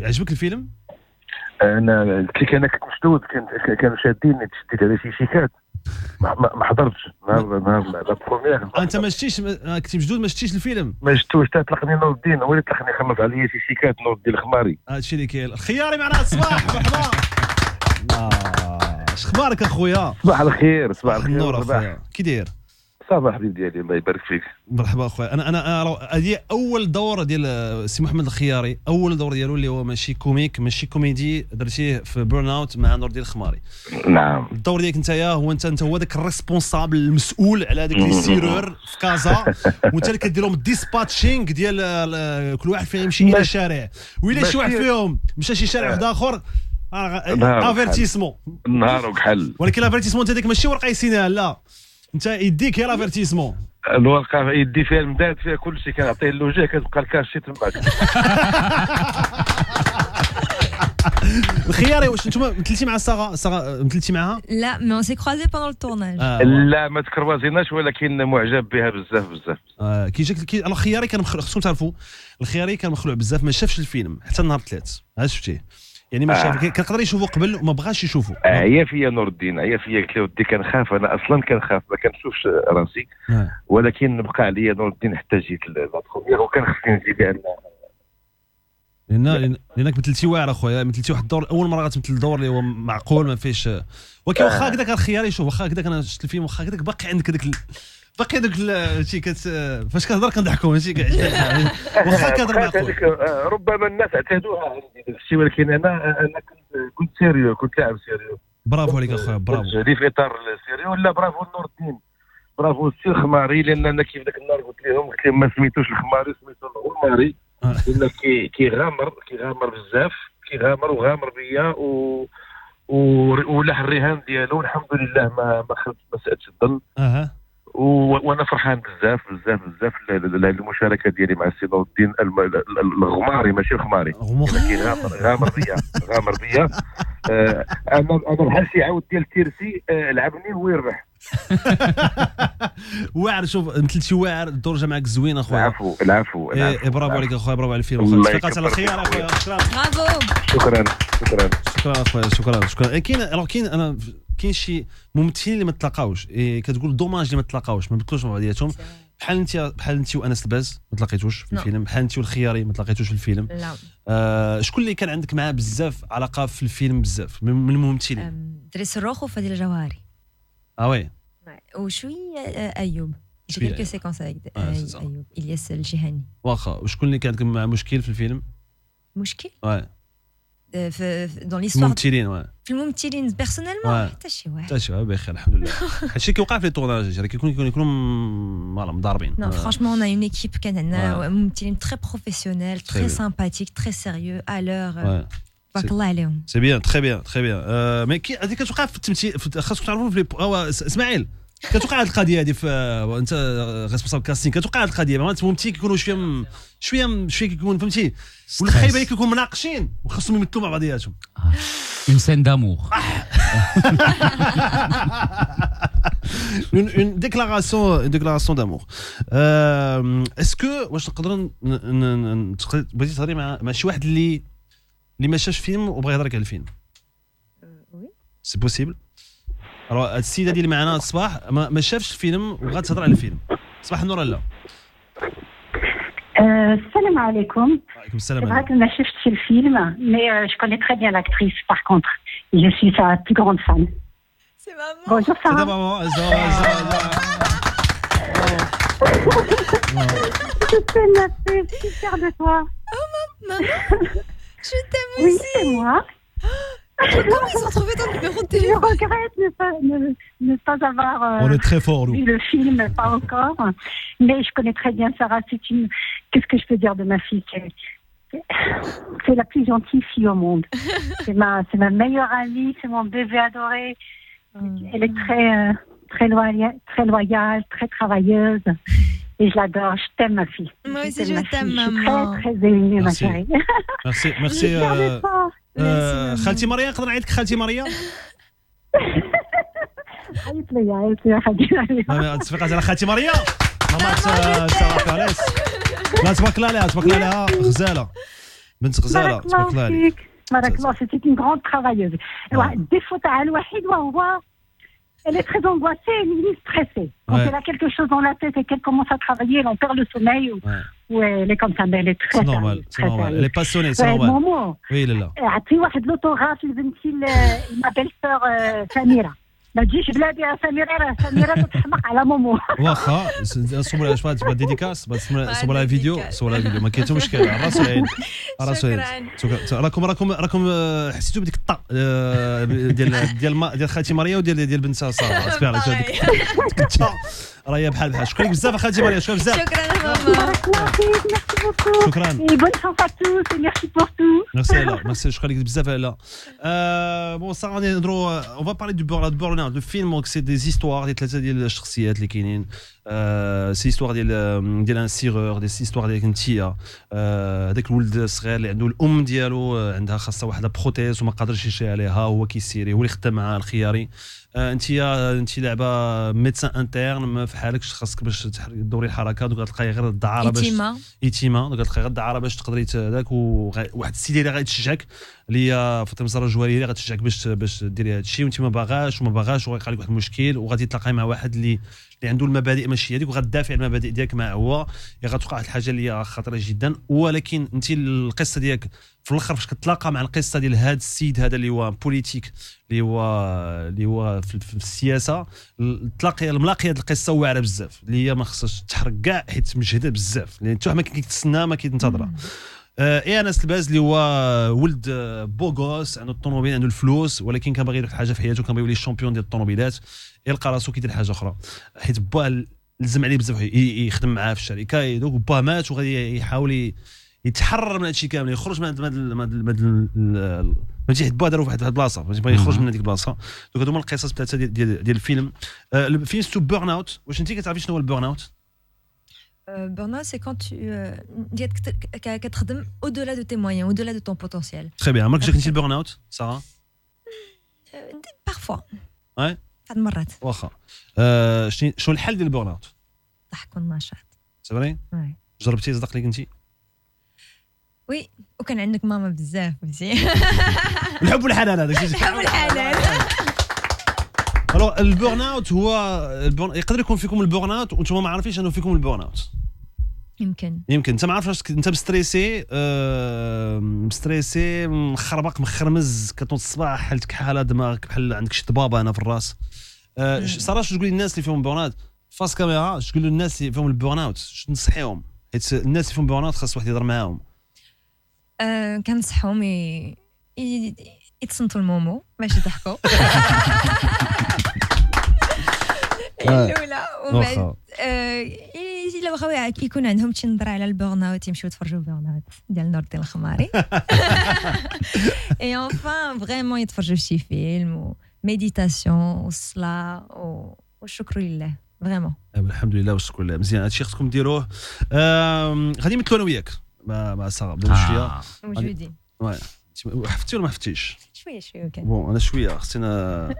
عجبك الفيلم انا قلت لك انا كنت مشدود كانوا شاديني تشديت على شي شيكات ما حضرتش نهار لا بروميير انت ما شتيش كنتي مشدود ما شتيش الفيلم ما شفتوش طلقني نور الدين هو اللي طلقني خلص عليا شي شيكات نور الدين الخماري هادشي اللي كاين الخياري معنا الصباح مرحبا اش اخبارك اخويا صباح الخير صباح النور اخويا كي داير صباح حبيبي ديالي الله يبارك فيك مرحبا اخويا انا هذه اول دوره ديال سي محمد الخياري اول دوره ديالو اللي هو ماشي كوميك ماشي كوميدي درتيه في بيرن اوت مع نور الدين الخماري نعم الدور ديالك نتايا هو انت هو داك الريسبونسابل المسؤول على هذاك لي سيرور في كازا وانت اللي كدير لهم الديسباتشينغ ديال كل واحد فيهم يمشي الى شارع وإلا شي واحد فيهم مشى شي شارع واحد اخر افيرتيسمون نهار وكحل ولكن الافيرتيسمون انت ديك ماشي ورقه يسينها لا انت يديك هي لافيرتيسمون الورقه يدي فيها المداد فيها كل شيء كنعطيه اللوجيه كتبقى الكاشي تماك الخياري واش نتوما مثلتي مع ساره مثلتي معها لا مي اون سي كروزي بوندون التورناج لا ما تكروازيناش ولكن معجب بها بزاف كي جاك الخياري كان خصكم تعرفوا الخياري كان مخلوع بزاف ما شافش الفيلم حتى النهار 3 عاد شفتيه يعني ما شاف كان يقدر يشوفه قبل وما بغاش يشوفه هي فيا نور الدين هي فيا قلت له ودي كنخاف انا اصلا كنخاف ما كنشوفش راسي ولكن بقى عليا نور الدين حتى جيت للبروميير وكان خصني نجي لانك مثلتي واعر اخويا مثلتي واحد الدور اول مره غتمثل الدور اللي هو معقول ما فيهش ولكن واخا هكذاك الخياري شوف واخا هكذاك انا شفت الفيلم واخا هكذاك باقي عندك هذاك شي فاش كنهضر كنضحكوا ماشي واخا كنهضر معقول ربما الناس اعتادوها عندي الشيء ولكن انا كنت سيريو كنت لاعب سيريو برافو عليك اخويا برافو جدي في اطار السيريو ولا برافو نور الدين برافو السي الخماري لان انا كيف ذاك النهار قلت لهم ما سميتوش الخماري سميتو الخماري لان كيغامر بزاف كيغامر وغامر بيا ولاح الرهان ديالو الحمد لله ما خلت ما سالتش الظن وانا فرحان بزاف بزاف بزاف المشاركه ديالي مع السي نور الدين الغماري ماشي الخماري ولكن غامر بيا انا بحال شي عاود ديال تيرسي لعبني ويربح واعر. شوف مثلتي واعر الدور جا معك زوين اخويا. العفو برافو عليك اخويا، برافو على الفيلم اخويا. تفقات على خير اخويا. شكرا اخويا. شكرا. كاين انا كاين شي ممثلين اللي ما تلاقاوش كتقول دوماج اللي ما تلاقاوش ما بدلوش مع بعضياتهم. بحال انت وانس الباز ما تلاقيتوش في الفيلم، بحال انت والخياري ما تلاقيتوش في الفيلم. شكون اللي كان عندك معاه بزاف علاقه في الفيلم بزاف من الممثلين؟ دريس الروخ وفضيل جوهري. وي وشويه ايوب جي كيلكو سيكونس ايوب الياس الجهاني. واخا. وشكون اللي كان عندك مع مشكل في الفيلم؟ مشكل في دون ليستوار الممثلين في الممثلين بيرسونيلمون حتى شي واحد بخير الحمد لله. هادشي كيوقع في الطورناج كيكونوا مضاربين. Non, franchement, on a une équipe qui a ممثلين très professionnel, très sympathique, très sérieux, à l'heure. بارك الله عليهم. سي بيان تري بيان تري بيان. مي هذيك كتوقع في التمثيل خاصكم تعرفوا في اسماعيل كتوقع هذه القضيه هذه في انت ريسبونسابل كاستينغ كتوقع هذه القضيه معناتها الممثل كيكونوا شويه كيكون فهمتي ولا خايبه عليك يكونوا مناقشين وخاصهم يمثلوا مع بعضياتهم. اون سين دامور. une déclaration d'amour. Est-ce que واش نقدروا بغيتي تهضري مع شي واحد اللي ما شافش فيلم وبغى يهضرك على الفيلم؟ وي سي بوسيبل. الوغ هاد السيده اللي معنا الصباح ما شافش الفيلم وبغات تهضر على الفيلم. صباح النور. لا السلام عليكم. وعليكم السلام. vrai ما شفتش الفيلم mais je connais très bien l'actrice par contre je suis sa plus grande fan. C'est maman. Bonjour Sarah. C'est maman. Je suis fière de toi. Oh maman. Je t'aime Oui, aussi. c'est moi. Comment ils ont trouvé ton numéro de téléphone? Je regrette ne pas avoir On est très fort, nous. vu le film, pas encore. Mais je connais très bien Sarah. Qu'est-ce que je peux dire de ma fille? C'est la plus gentille fille au monde. C'est ma meilleure amie, c'est mon bébé adoré. Elle est très loyale, très travailleuse. Et je l'adore, je t'aime ma fille. Moi aussi je t'aime maman. maman. Je suis très émue ma chérie. Merci. خالتي مريم نقدر نعيطك خالتي مريم؟ عيط لي ما تصفيقات على خالتي مريم؟ ماما تعرف لا تبارك الله عليها غزاله بنت غزاله تبارك الله عليك. بارك الله c'était une grande travailleuse. الديفو تاعها الوحيد وهو elle est très angoissée et stressée. Quand elle a quelque chose dans la tête et qu'elle commence à travailler, elle en perd le sommeil ou elle est comme ça, mais elle est très sérieuse. C'est normal. Elle est passionnée, c'est normal. Momo. Oui, là. عطي واحد l'autographe لبنتي ma belle-sœur سميرة. ما تجيش بلادي يا سميرة تتحمق على مومو. واخا نصوبوا لها شويه تبغى ديديكاس نصوبوا لها فيديو ما كاين حتى مشكل. راس العين راكم حسيتوا بديك الطا ديال خالتي مريم وديال بنتها ساره. اسبير راهي بحال شكرا لك بزاف خالتي مريم. شكرا بزاف. شكرا. Et bonne chance à tous et merci pour tout. Merci. شكرا لك بزاف. لا بون صار غادي نهضروا on va parler du Borderlands. Le film c'est des histoires ديال ثلاثه ديال الشخصيات اللي كاينين. سي هيستوار ديال ان سيغور دي هيستوار ديالك انتيا هذاك الولد الصغير اللي عنده الام ديالو عندها خاصه واحد بروتيز وما قادرش يمشي عليها هو كيسيري هو اللي خدام مع الخياري. انت لعبه ميدسان انترن ما في حالكش خاصك باش دوري الحركه دوك غتلقاي غير الدعاره باش ايتيما دوك غتلقاي غير الدعاره باش تقدري هذاك واحد السيده اللي غيتشجعك اللي هي فاطمه الزهراء الجوهري اللي غتشجعك باش ديري هذا الشيء وانت ما باغاش وغيقع لك واحد المشكل وغادي تلاقاي مع واحد اللي عنده المبادئ ماشي هذيك وغتدافع المبادئ ديالك معه هو غتوقع واحد الحاجه اللي هي خطيره جدا. ولكن انت القصه ديالك في الاخر فاش كتلاقى مع القصه ديال هذا السيد هذا اللي هو بوليتيك اللي هو في السياسه تلاقي الملاقيه ديال القصه واعره بزاف اللي هي ما خصهاش تحرق كاع حيت مجهده بزاف لان حتى ما كيتسنى ما كينتظرها. انس الباز اللي هو ولد بوغوس عنده الطوموبيل عنده الفلوس ولكن كان باغي يدير حاجه في حياته كان باغي يولي الشامبيون ديال الطوموبيلات يلقى راسو كيدير حاجه اخرى حيت باه لزم عليه بزاف يخدم معاه في الشركه دوك باه مات وغادي يحاول يتحرر من هادشي كامل يخرج من هاد فهمتي حيت بوه داروا في واحد البلاصه بغى يخرج من هذيك البلاصه دونك هادو هما القصص ثلاثه ديال الفيلم. الفيلم سميتو بيرن اوت. واش انت كتعرفي شنو هو البيرن اوت؟ Burnout, c'est quand tu كتخدم au-delà de tes moyens, au-delà de ton potentiel. Très bien. عمرك جاك انت البيرن اوت ساره؟ Parfois. Ouais. بعض المرات. واخا. شنو الحل ديال البيرن اوت؟ الضحك والنشاط. سي فري؟ وي. جربتي صدق ليك انت؟ وي وكان عندك ماما بزاف فهمتي. الحب والحنان هذاك الحب والحنان. الو البيرن اوت هو يقدر يكون فيكم البيرن اوت وانتم ما عارفينش انه فيكم البيرن اوت. يمكن انت ما عارفش انت مستريسي مخربق مخرمز كتنوض الصباح حالتك حاله دماغك بحال عندك شي ضبابه هنا في الراس. صراحه شنو تقول للناس اللي فيهم بيرن اوت فاس كاميرا تقول للناس اللي فيهم البيرن اوت شنو تنصحيهم حيت الناس اللي فيهم بيرن اوت خاص واحد يهضر معاهم. كنصحهم يتصنتوا المومو باش يضحكوا. الاولى ومن بعد الا بغاو يكون عندهم شي نظره على البورن اوت يمشيو يتفرجوا البورن اوت ديال نور الدين الخماري. اي انفان فريمون يتفرجوا شي فيلم وميديتاسيون والصلاه والشكر لله فريمون. الحمد لله والشكر لله. مزيان هادشي خصكم ديروه. غادي نمثلوا انا وياك مع ساره بدا شويه موجودين. حفتي ولا ما حفتيش؟ شويه كان بون انا شويه خصنا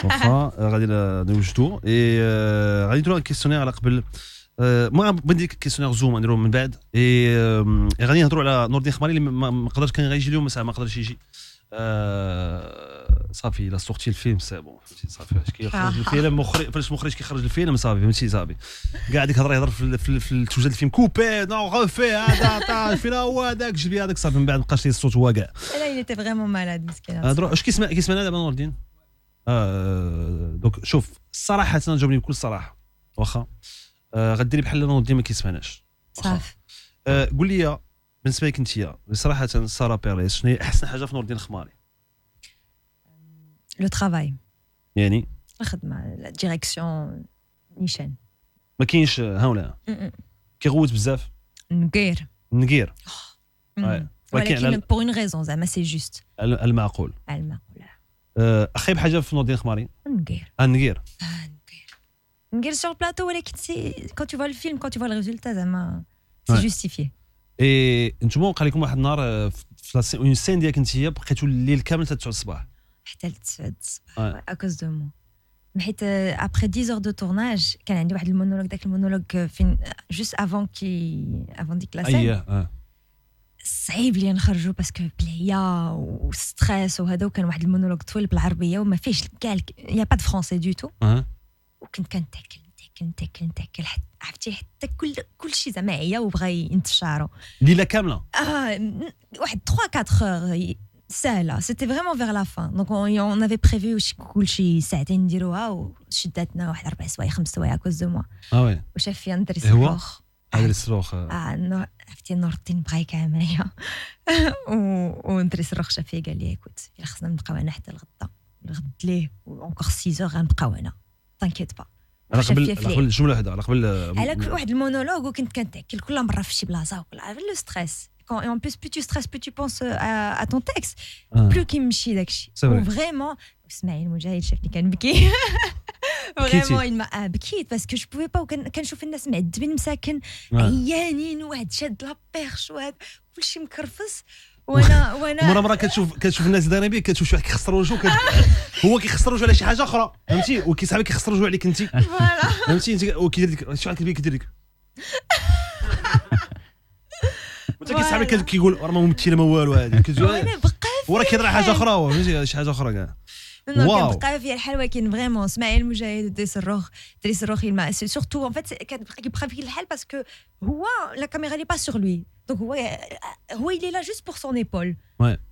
واخا غادي نوجدو اي غادي نديرو كيسيونير على قبل ما بنديك كيسيونير زوم نديرو من بعد اي غادي نهضروا على نور الدين الخماري اللي ما قدرش كان غيجي اليوم ما قدرش يجي. صافي لا سورتي الفيلم سي بون صافي فاش كيخرج الفيلم فاش المخرج كيخرج الفيلم صافي فهمتي صافي قاعد يهضر في التوجد الفيلم كوبي نو غوفي هذا فين هو هذاك جيب هذاك صافي من بعد مابقاش ليه الصوت هو كاع. لا il était vraiment malade مسكين. اش كيسمع دابا نور الدين؟ دونك شوف الصراحه انا جاوبني بكل صراحه واخا غديري بحال نور الدين ما كيسمعناش صافي. قول لي بالنسبه لك انت صراحه ساره بيريز شنو هي احسن حاجه في نور الدين الخماري؟ لو ترافاي يعني الخدمه لا ديريكسيون نيشان ما كاينش ها ولا كيغوت بزاف نقير ولكن بور اون ريزون زعما سي جوست المعقول اخيب حاجه في نور الدين الخماري نقير سور بلاطو ولكن سي كون تو فوا الفيلم كون تو فوا الريزولتا زعما سي جوستيفيي. اي نتوما وقع لكم واحد النهار في اون سين ديالك انت بقيتوا الليل كامل حتى 9 الصباح حتى ل 9 الصباح اكوز دو مو حيت ابري 10 اور دو تورناج كان عندي واحد المونولوج داك المونولوج فين جوست افون ديك لا سين صعيب لي نخرجوا باسكو بلايا وستريس وهذا وكان واحد المونولوج طويل بالعربيه وما فيهش كاع يا با دو فرونسي دو تو وكنت كنتاكل عرفتي حتى كل شيء زعما عيا وبغى ينتشاروا ليله كامله واحد 3-4 heures سهله سيتي فريمون فيغ لا فان دونك اون افي بريفي كل شيء ساعتين نديروها وشداتنا واحد 4 سوايع 5 سوايع كوز دو موا وشاف فيا ندري الصاروخ عرفتي نور الدين بغا يكعمايا وندري الصاروخ شاف فيا قال لي كوت الا خصنا نبقاو هنا حتى الغد ليه اونكور 6 heures غنبقاو هنا تانكيت با على قبل جمله واحده على قبل على واحد المونولوج وكنت كنتاكل كل مره في شي بلاصه وكل عارف لو ستريس et en plus tu stresses plus tu penses à ton texte plus كيمشي داكشي فريمون اسماعيل مجاهد شافني كنبكي فريمون ما بكيت باسكو جو بوفي با وكنشوف الناس معذبين مساكن عيانين واحد شاد لا بيرش وهذا كلشي مكرفس وانا مره كتشوف الناس دايرين بك كتشوف شي واحد كيخسر وجهه هو كيخسر وجهه على شي حاجه اخرى فهمتي وكيصاحبك كيخسر وجهه عليك انت فهمتي انت وكيدير لك شي واحد كيدير لك وانت كيصاحبك كيقول راه ما ممثله ما والو هذه وراه كيهضر على حاجه اخرى فهمتي شي حاجه اخرى كاع كنبقى فيها الحال ولكن فريمون اسماعيل مجاهد ودري صروخ ما سورتو ان فيت كيبقى فيه الحال باسكو هو لا كاميرا لي با سور لوي دونك هو il est là juste pour son épaule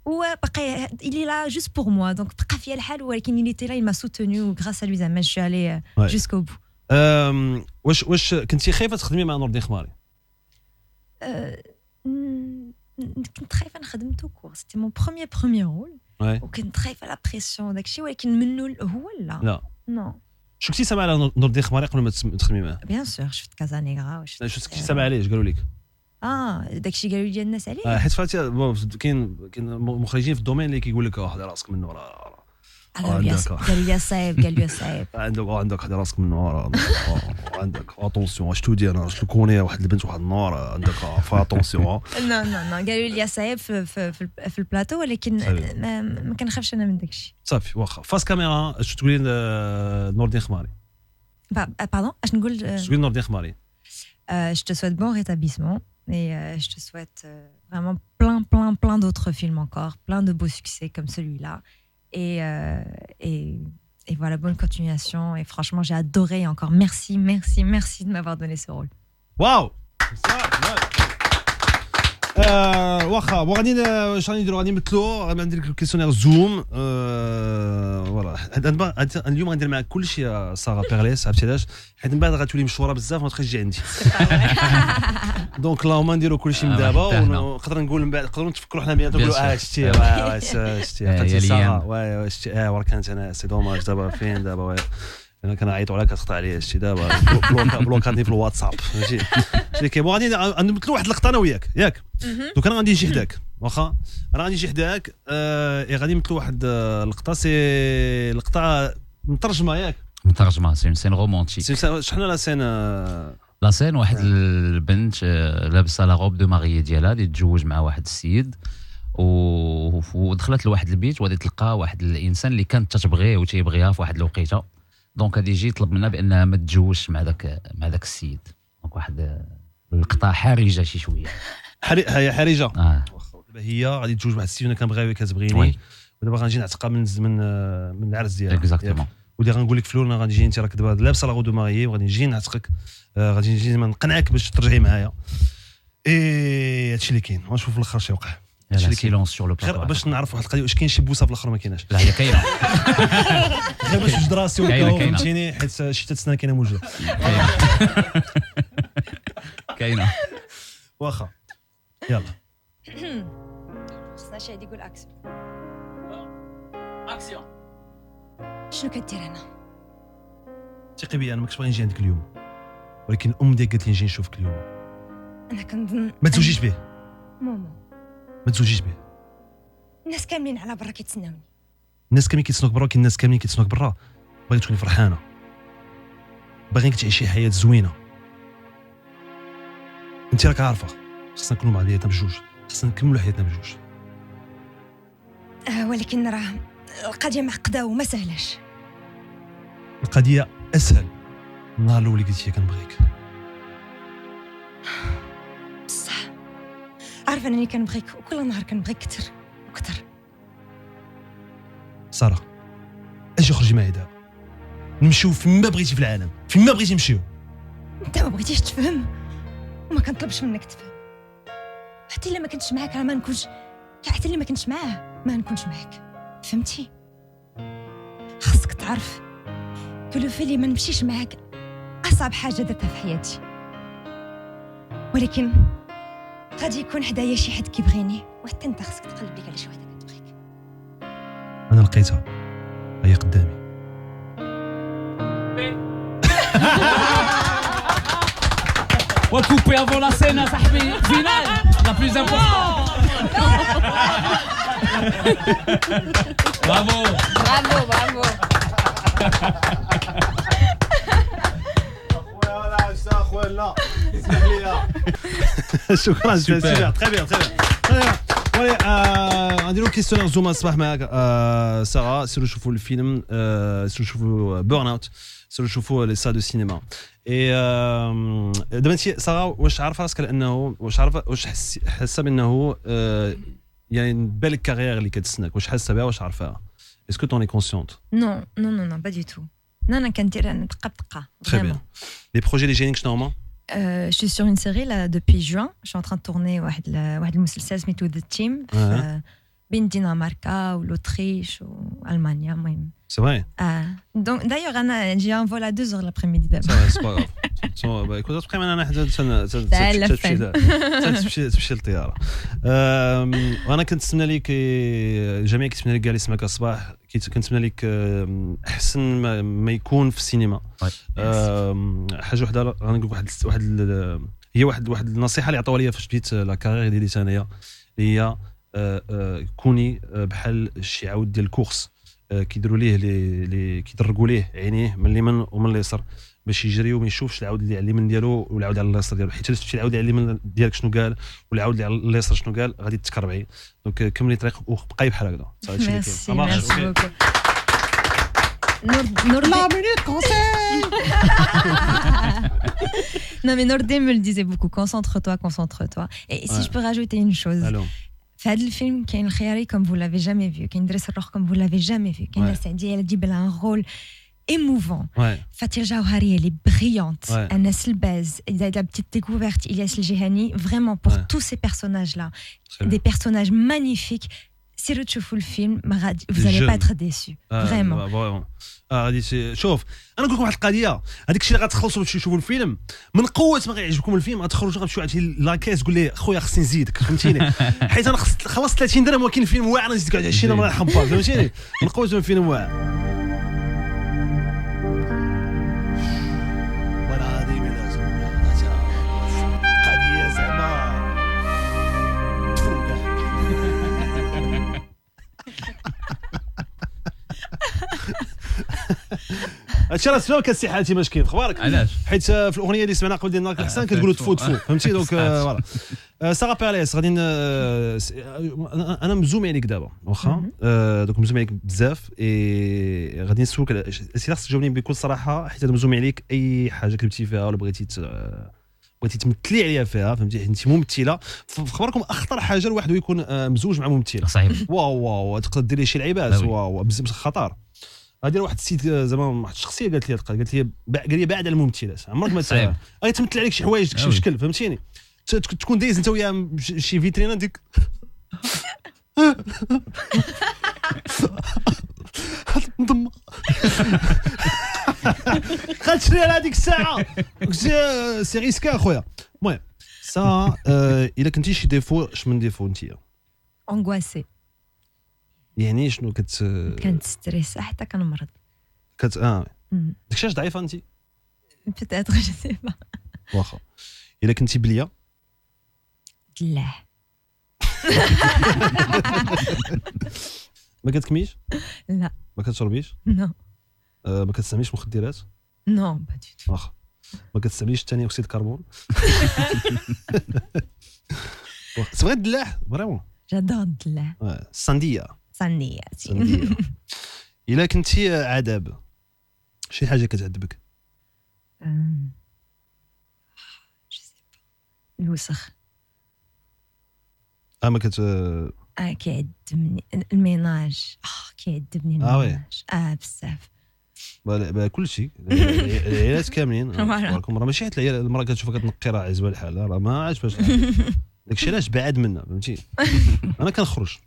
هو بقى il est là juste pour moi دونك بقى فيها الحال ولكن il était là il m'a soutenu grâce à lui زعما je suis allé jusqu'au bout. واش كنتي خايفه تخدمي مع نور الدين الخماري؟ كنت خايفه نخدمتو كور سيتي مون بروميير رول وكنت خايفه لا بريسيون داكشي ولكن منو هو لا نو شو كنتي سامع على نور الدين الخماري قبل ما تخدمي معاه؟ بيان سور شفت كازا نيغرا شو كنتي سامع عليه اش قالوا لك؟ داكشي قالوا لي الناس عليه حيت فاتي كاين مخرجين في الدومين اللي كيقول لك واحد راسك منه راه قالوا لي صعيب عندك حدا راسك منه عندك اتونسيون واش تودي انا واش كوني واحد البنت واحد النهار عندك فا اتونسيون نو قالوا لي صعيب في البلاطو ولكن ما كنخافش انا من داكشي صافي واخا فاس كاميرا اش تقولي نور الدين خماري باردون اش نقول نور الدين خماري je te souhaite bon rétablissement et je te souhaite vraiment plein d'autres films encore, plein de beaux succès comme celui-là et voilà, bonne continuation et franchement j'ai adoré et encore merci de m'avoir donné ce rôle. Waouh. واخا وغادي واش غادي نديرو غادي نمثلو غادي ندير لك كيسيونير زوم فوالا اليوم غندير معاك كلشي يا ساره بيرليس عرفتي علاش حيت من بعد غتولي مشهوره بزاف ما تبقاش تجي عندي دونك اللهم نديرو كلشي من دابا ونقدر نقول من بعد نقدروا نتفكروا حنا بيناتنا نقولوا شتي عقلتي ساره واه شتي ورا كانت انا سي دوماج دابا فين دابا انا كنعيطوا عليها كتقطع عليا شتي دابا بلوكادني في الواتساب فهمتي شتي كيبغوا غادي نمثلوا واحد اللقطه انا وياك ياك دوك انا غادي نجي حداك واخا انا غادي نجي حداك غادي نمثلوا واحد اللقطه سي لقطه مترجمه ياك مترجمه سين رومانتيك شحال لا سين واحد البنت لابسه لا روب دو ماريي ديالها اللي تزوج مع واحد السيد ودخلت لواحد البيت وغادي تلقى واحد الانسان اللي كانت تتبغيه وتيبغيها في واحد الوقيته دونك غادي يجي يطلب منها بانها ما تتزوجش مع داك السيد دونك واحد اللقطه حرجه شي شويه هي حرجه دابا هي غادي تزوج واحد السيد انا كنبغيها كتبغيني ودابا غنجي نعتقها من العرس ديالها اكزاكتومون ودي غنقول لك فلور غادي نجي انت راك دابا لابسه لا غودو ماريي وغادي نجي نعتقك غادي نجي نقنعك باش ترجعي معايا هادشي اللي كاين غنشوف في الاخر شي وقع سيلونس سور لو بلاطو باش نعرف واحد القضيه واش كاين شي بوسه في الاخر ما كايناش لا هي كاينه غير باش نوجد راسي وكاو فهمتيني حيت شتات السنه كاينه موجوده كاينه واخا يلا خصنا شي يقول اكسيون شنو كدير هنا ثقي بيا انا ما كنتش باغي نجي عندك اليوم ولكن الام ديالك قالت لي نجي نشوفك اليوم انا كنظن ما تزوجيش به ماما ما تزوجيش به الناس كاملين على برا كيتسناوني الناس كاملين كيتسناوك برا الناس كاملين كيتسناوك برا باغي تكوني فرحانه باغيك تعيشي حياه زوينه انت راك عارفه خصنا نكونوا مع بعضياتنا بجوج خصنا نكملوا حياتنا بجوج ولكن راه القضيه معقده وما سهلاش القضيه اسهل النهار الاول اللي قلتي كنبغيك بصح عارفه انني كنبغيك وكل نهار كنبغيك كثر وكثر ساره اجي خرجي معايا دابا نمشيو فين ما بغيتي في العالم فين ما بغيتي نمشيو انت ما بغيتيش تفهم وما كنطلبش منك تفهم حتى الا ما كنتش معاك راه ما نكونش حتى الا ما كنتش معاه ما نكونش معاك فهمتي خاصك تعرف كل فيلي ما نمشيش معاك اصعب حاجه درتها في حياتي ولكن غادي يكون حدايا شي حد كيبغيني وحتى انت خاصك تقلب لك على شي وحده كتبغيك انا لقيتها هي قدامي وكوبي افون لا سين صاحبي فينال لا بلوز امبورطون برافو اخويا شكرا جزيلا تري بيان ولي غنديرو كيسيونير زوم الصباح معاك ساره سيرو نشوفوا الفيلم سيرو نشوفوا بورن اوت سيرو نشوفوا لي سال دو سينما اي دابا انت ساره واش عارفه راسك لانه واش عارفه واش حاسه بانه يعني بالك كارير اللي كتسناك واش حاسه بها واش عارفاها اسكو توني كونسيونت نو با دي تو انا كندير انا دقه très bien les projets اللي جايينك شنو هما je suis sur une série là depuis juin je suis en train de tourner واحد المسلسل سميتو The Team بين دنمارك والأوتريش وألمانيا المهم c'est vrai donc d'ailleurs انا j'ai un vol à 2h l'après-midi دابا c'est pas grave bah écoute après انا حتى تمشي للطياره وانا كنتسنى لك جميع كنتسنى لك كاع اللي سمعك الصباح كنتمنى لك احسن ما يكون في السينما حاجه وحده غنقول واحد هي واحد النصيحه اللي عطاوها لي فاش بديت لا كارير ديالي انايا هي كوني بحال شي عاود ديال الكورس كيديروا ليه اللي كيدرقوا ليه عينيه من اليمين ومن اليسار باش يجري وما يشوفش العود اللي على اليمين ديالو والعود على اليسار ديالو، حيت تمشي العود على اليمين ديالك شنو قال والعود اللي على اليسار شنو قال غادي تكربعي. دونك كملي طريق وبقاي بحال هكذا. ميرسي بوكو. Nour la minute conseil. Non mais Nordin me le disait beaucoup, concentre-toi. Et si je peux rajouter une chose. في هذا الفيلم كاين الخياري comme vous l'avez jamais vu, كاين درس الروح comme vous l'avez jamais vu, كاين السعدية اللي تجيب لها un rôle émouvant. Fatia Jawhari, elle est brillante. Anas Elbaz, il a la petite découverte, Ilyas El Jehani, vraiment pour tous ces personnages-là, des personnages magnifiques. Si vous voyez le film, vous n'allez pas être déçus. Vraiment. غادي شوف انا نقول لكم واحد القضيه، هذاك الشيء اللي غتخلصوا باش تشوفوا الفيلم من قوه ما غيعجبكم الفيلم غتخرجوا غتمشيو عند لاكيس تقول لي خويا خصني نزيدك، فهمتيني؟ حيت انا خلصت 30 درهم ولكن الفيلم واعر انا نزيدك 20 درهم رايح حمبار، فهمتيني؟ من قوه الفيلم واعر. هادشي راه سمعوا كاسي حالتي مشكين اخبارك علاش حيت في الاغنيه اللي سمعنا قبل ديال نهار الحسن كتقولوا تفو فهمتي دونك فوالا سارة بيريس غادي انا مزوم عليك دابا واخا دونك مزوم عليك بزاف اي غادي نسولك سي خاصك تجاوبني بكل صراحه حيت انا مزوم عليك اي حاجه كتبتي فيها ولا بغيتي تمثلي عليها فيها فهمتي انت ممثله فخبركم اخطر حاجه الواحد يكون مزوج مع ممثله صحيح واو تقدر ديري شي لعيبات واو بزاف خطر. هذه واحد السيد زعما واحد الشخصيه قالت لي بعد على الممثلات عمرك ما غيتمثل عليك شي حوايج شي شكل فهمتيني تكون دايز انت ويا شي فيترينا ديك نضم خاطري على هذيك الساعه سي ريسكا اخويا. المهم سا الا كنتي شي ديفو اش من ديفو انت انغواسي يعني شنو كنستريس حتى كنمرض داكشي علاش ضعيفه انت بيتيتر جو سي با واخا الا كنتي بليه لا ما كتكميش لا ما كتشربيش نو ما كتستعمليش مخدرات نو با دو واخا ما كتستعمليش ثاني اكسيد الكربون تبغي الدلاح فريمون جادور الدلاح السانديه صنياتي الا كنتي عذاب شي حاجه كتعذبك الوسخ ما كيعذبني الميناج كيعذبني الميناج بزاف كل شيء العيالات كاملين راكم راه ماشي حيت المراه كتشوفها كتنقي راه عزبه الحال راه ما عاجبهاش داكشي علاش بعاد منا فهمتي. انا كنخرج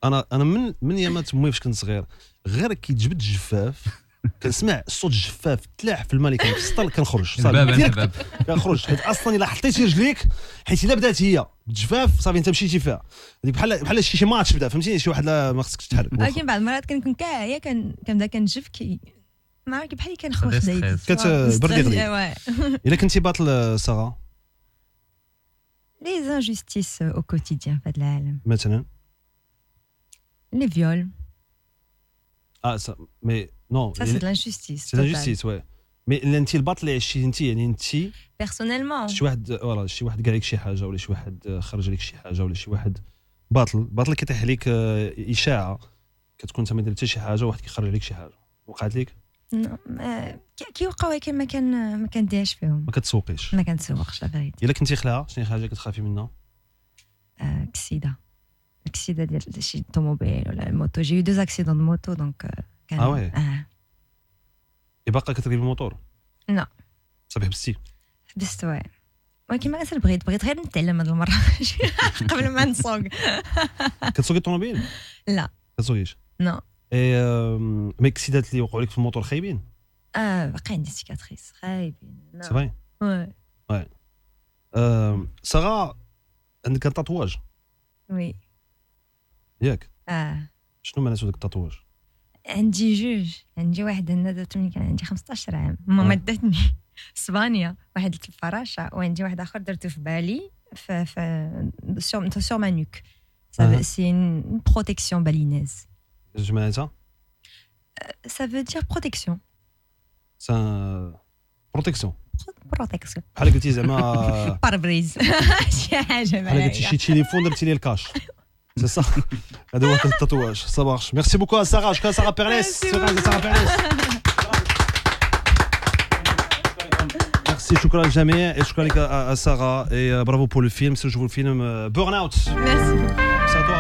انا من يامات امي فاش كنت صغير غير كيتجبد الجفاف كنسمع صوت الجفاف تلاح في الماء اللي كنفسطل كنخرج صافي كنخرج حيت اصلا الا حطيتي رجليك حيت الا بدات هي بالجفاف صافي انت مشيتي فيها هذيك بحال شي ماتش بدا فهمتيني شي واحد ما خصكش تتحرك. ولكن بعض المرات كنكون كاعيه كنبدا كنجف ما عرفت بحال كنخوخ دايت كتبردي غلي. الا كنتي باطل ساره لي زانجستيس او كوتيديان في هذا العالم مثلا لي فيول مي نو سا سي دو لانجستيس سي لانجستيس وي مي انت الباطل اللي عشتي انت يعني انت بيرسونيلمون شي واحد فوالا شي واحد قال لك شي حاجه ولا شي واحد خرج لك شي حاجه ولا شي واحد باطل كيطيح عليك اشاعه كتكون انت ما درتي شي حاجه وواحد كيخرج لك شي حاجه وقعت لك كيوقع ولكن ما كنديهاش فيهم ما كتسوقيش ما كنتسوقش لا الا كنتي خلاعه شنو حاجه كتخافي منها؟ اكسيدا ديال شي طوموبيل ولا الموتو جي دو اكسيدون دو موتو دونك كان وي باقا كتركبي الموتور؟ لا صافي حبستي حبست وي ولكن ما بغيت غير نتعلم هاد المره قبل ما نسوق. كتسوقي الطوموبيل؟ لا كتسوقيش نو مي اكسيدات اللي وقعوا لك في الموتور خايبين؟ باقي عندي سيكاتريس خايبين صافي وي سارة عندك تاتواج؟ وي ياك شنو معناتو داك التاتواج؟ عندي جوج عندي واحد هنا درت ملي كان عندي 15 عام ماما داتني اسبانيا واحد الفراشه وعندي واحد اخر درته في بالي sur ma nuque. C'est une protection balinaise. جمعتها Ça veut dire protection. C'est un protection. Protection. بحال قلتي زعما باربريز شي حاجه بحال قلتي شي تليفون درتي ليه الكاش. C'est ça. هذا هو التاتواج. Ça marche. Merci beaucoup à Sarah. Je Sarah Perles. Sarah Perles. Merci, شكرا للجميع et شكرا لك à Sarah et bravo pour le film. Si je vous le film Burnout. Merci. C'est à toi.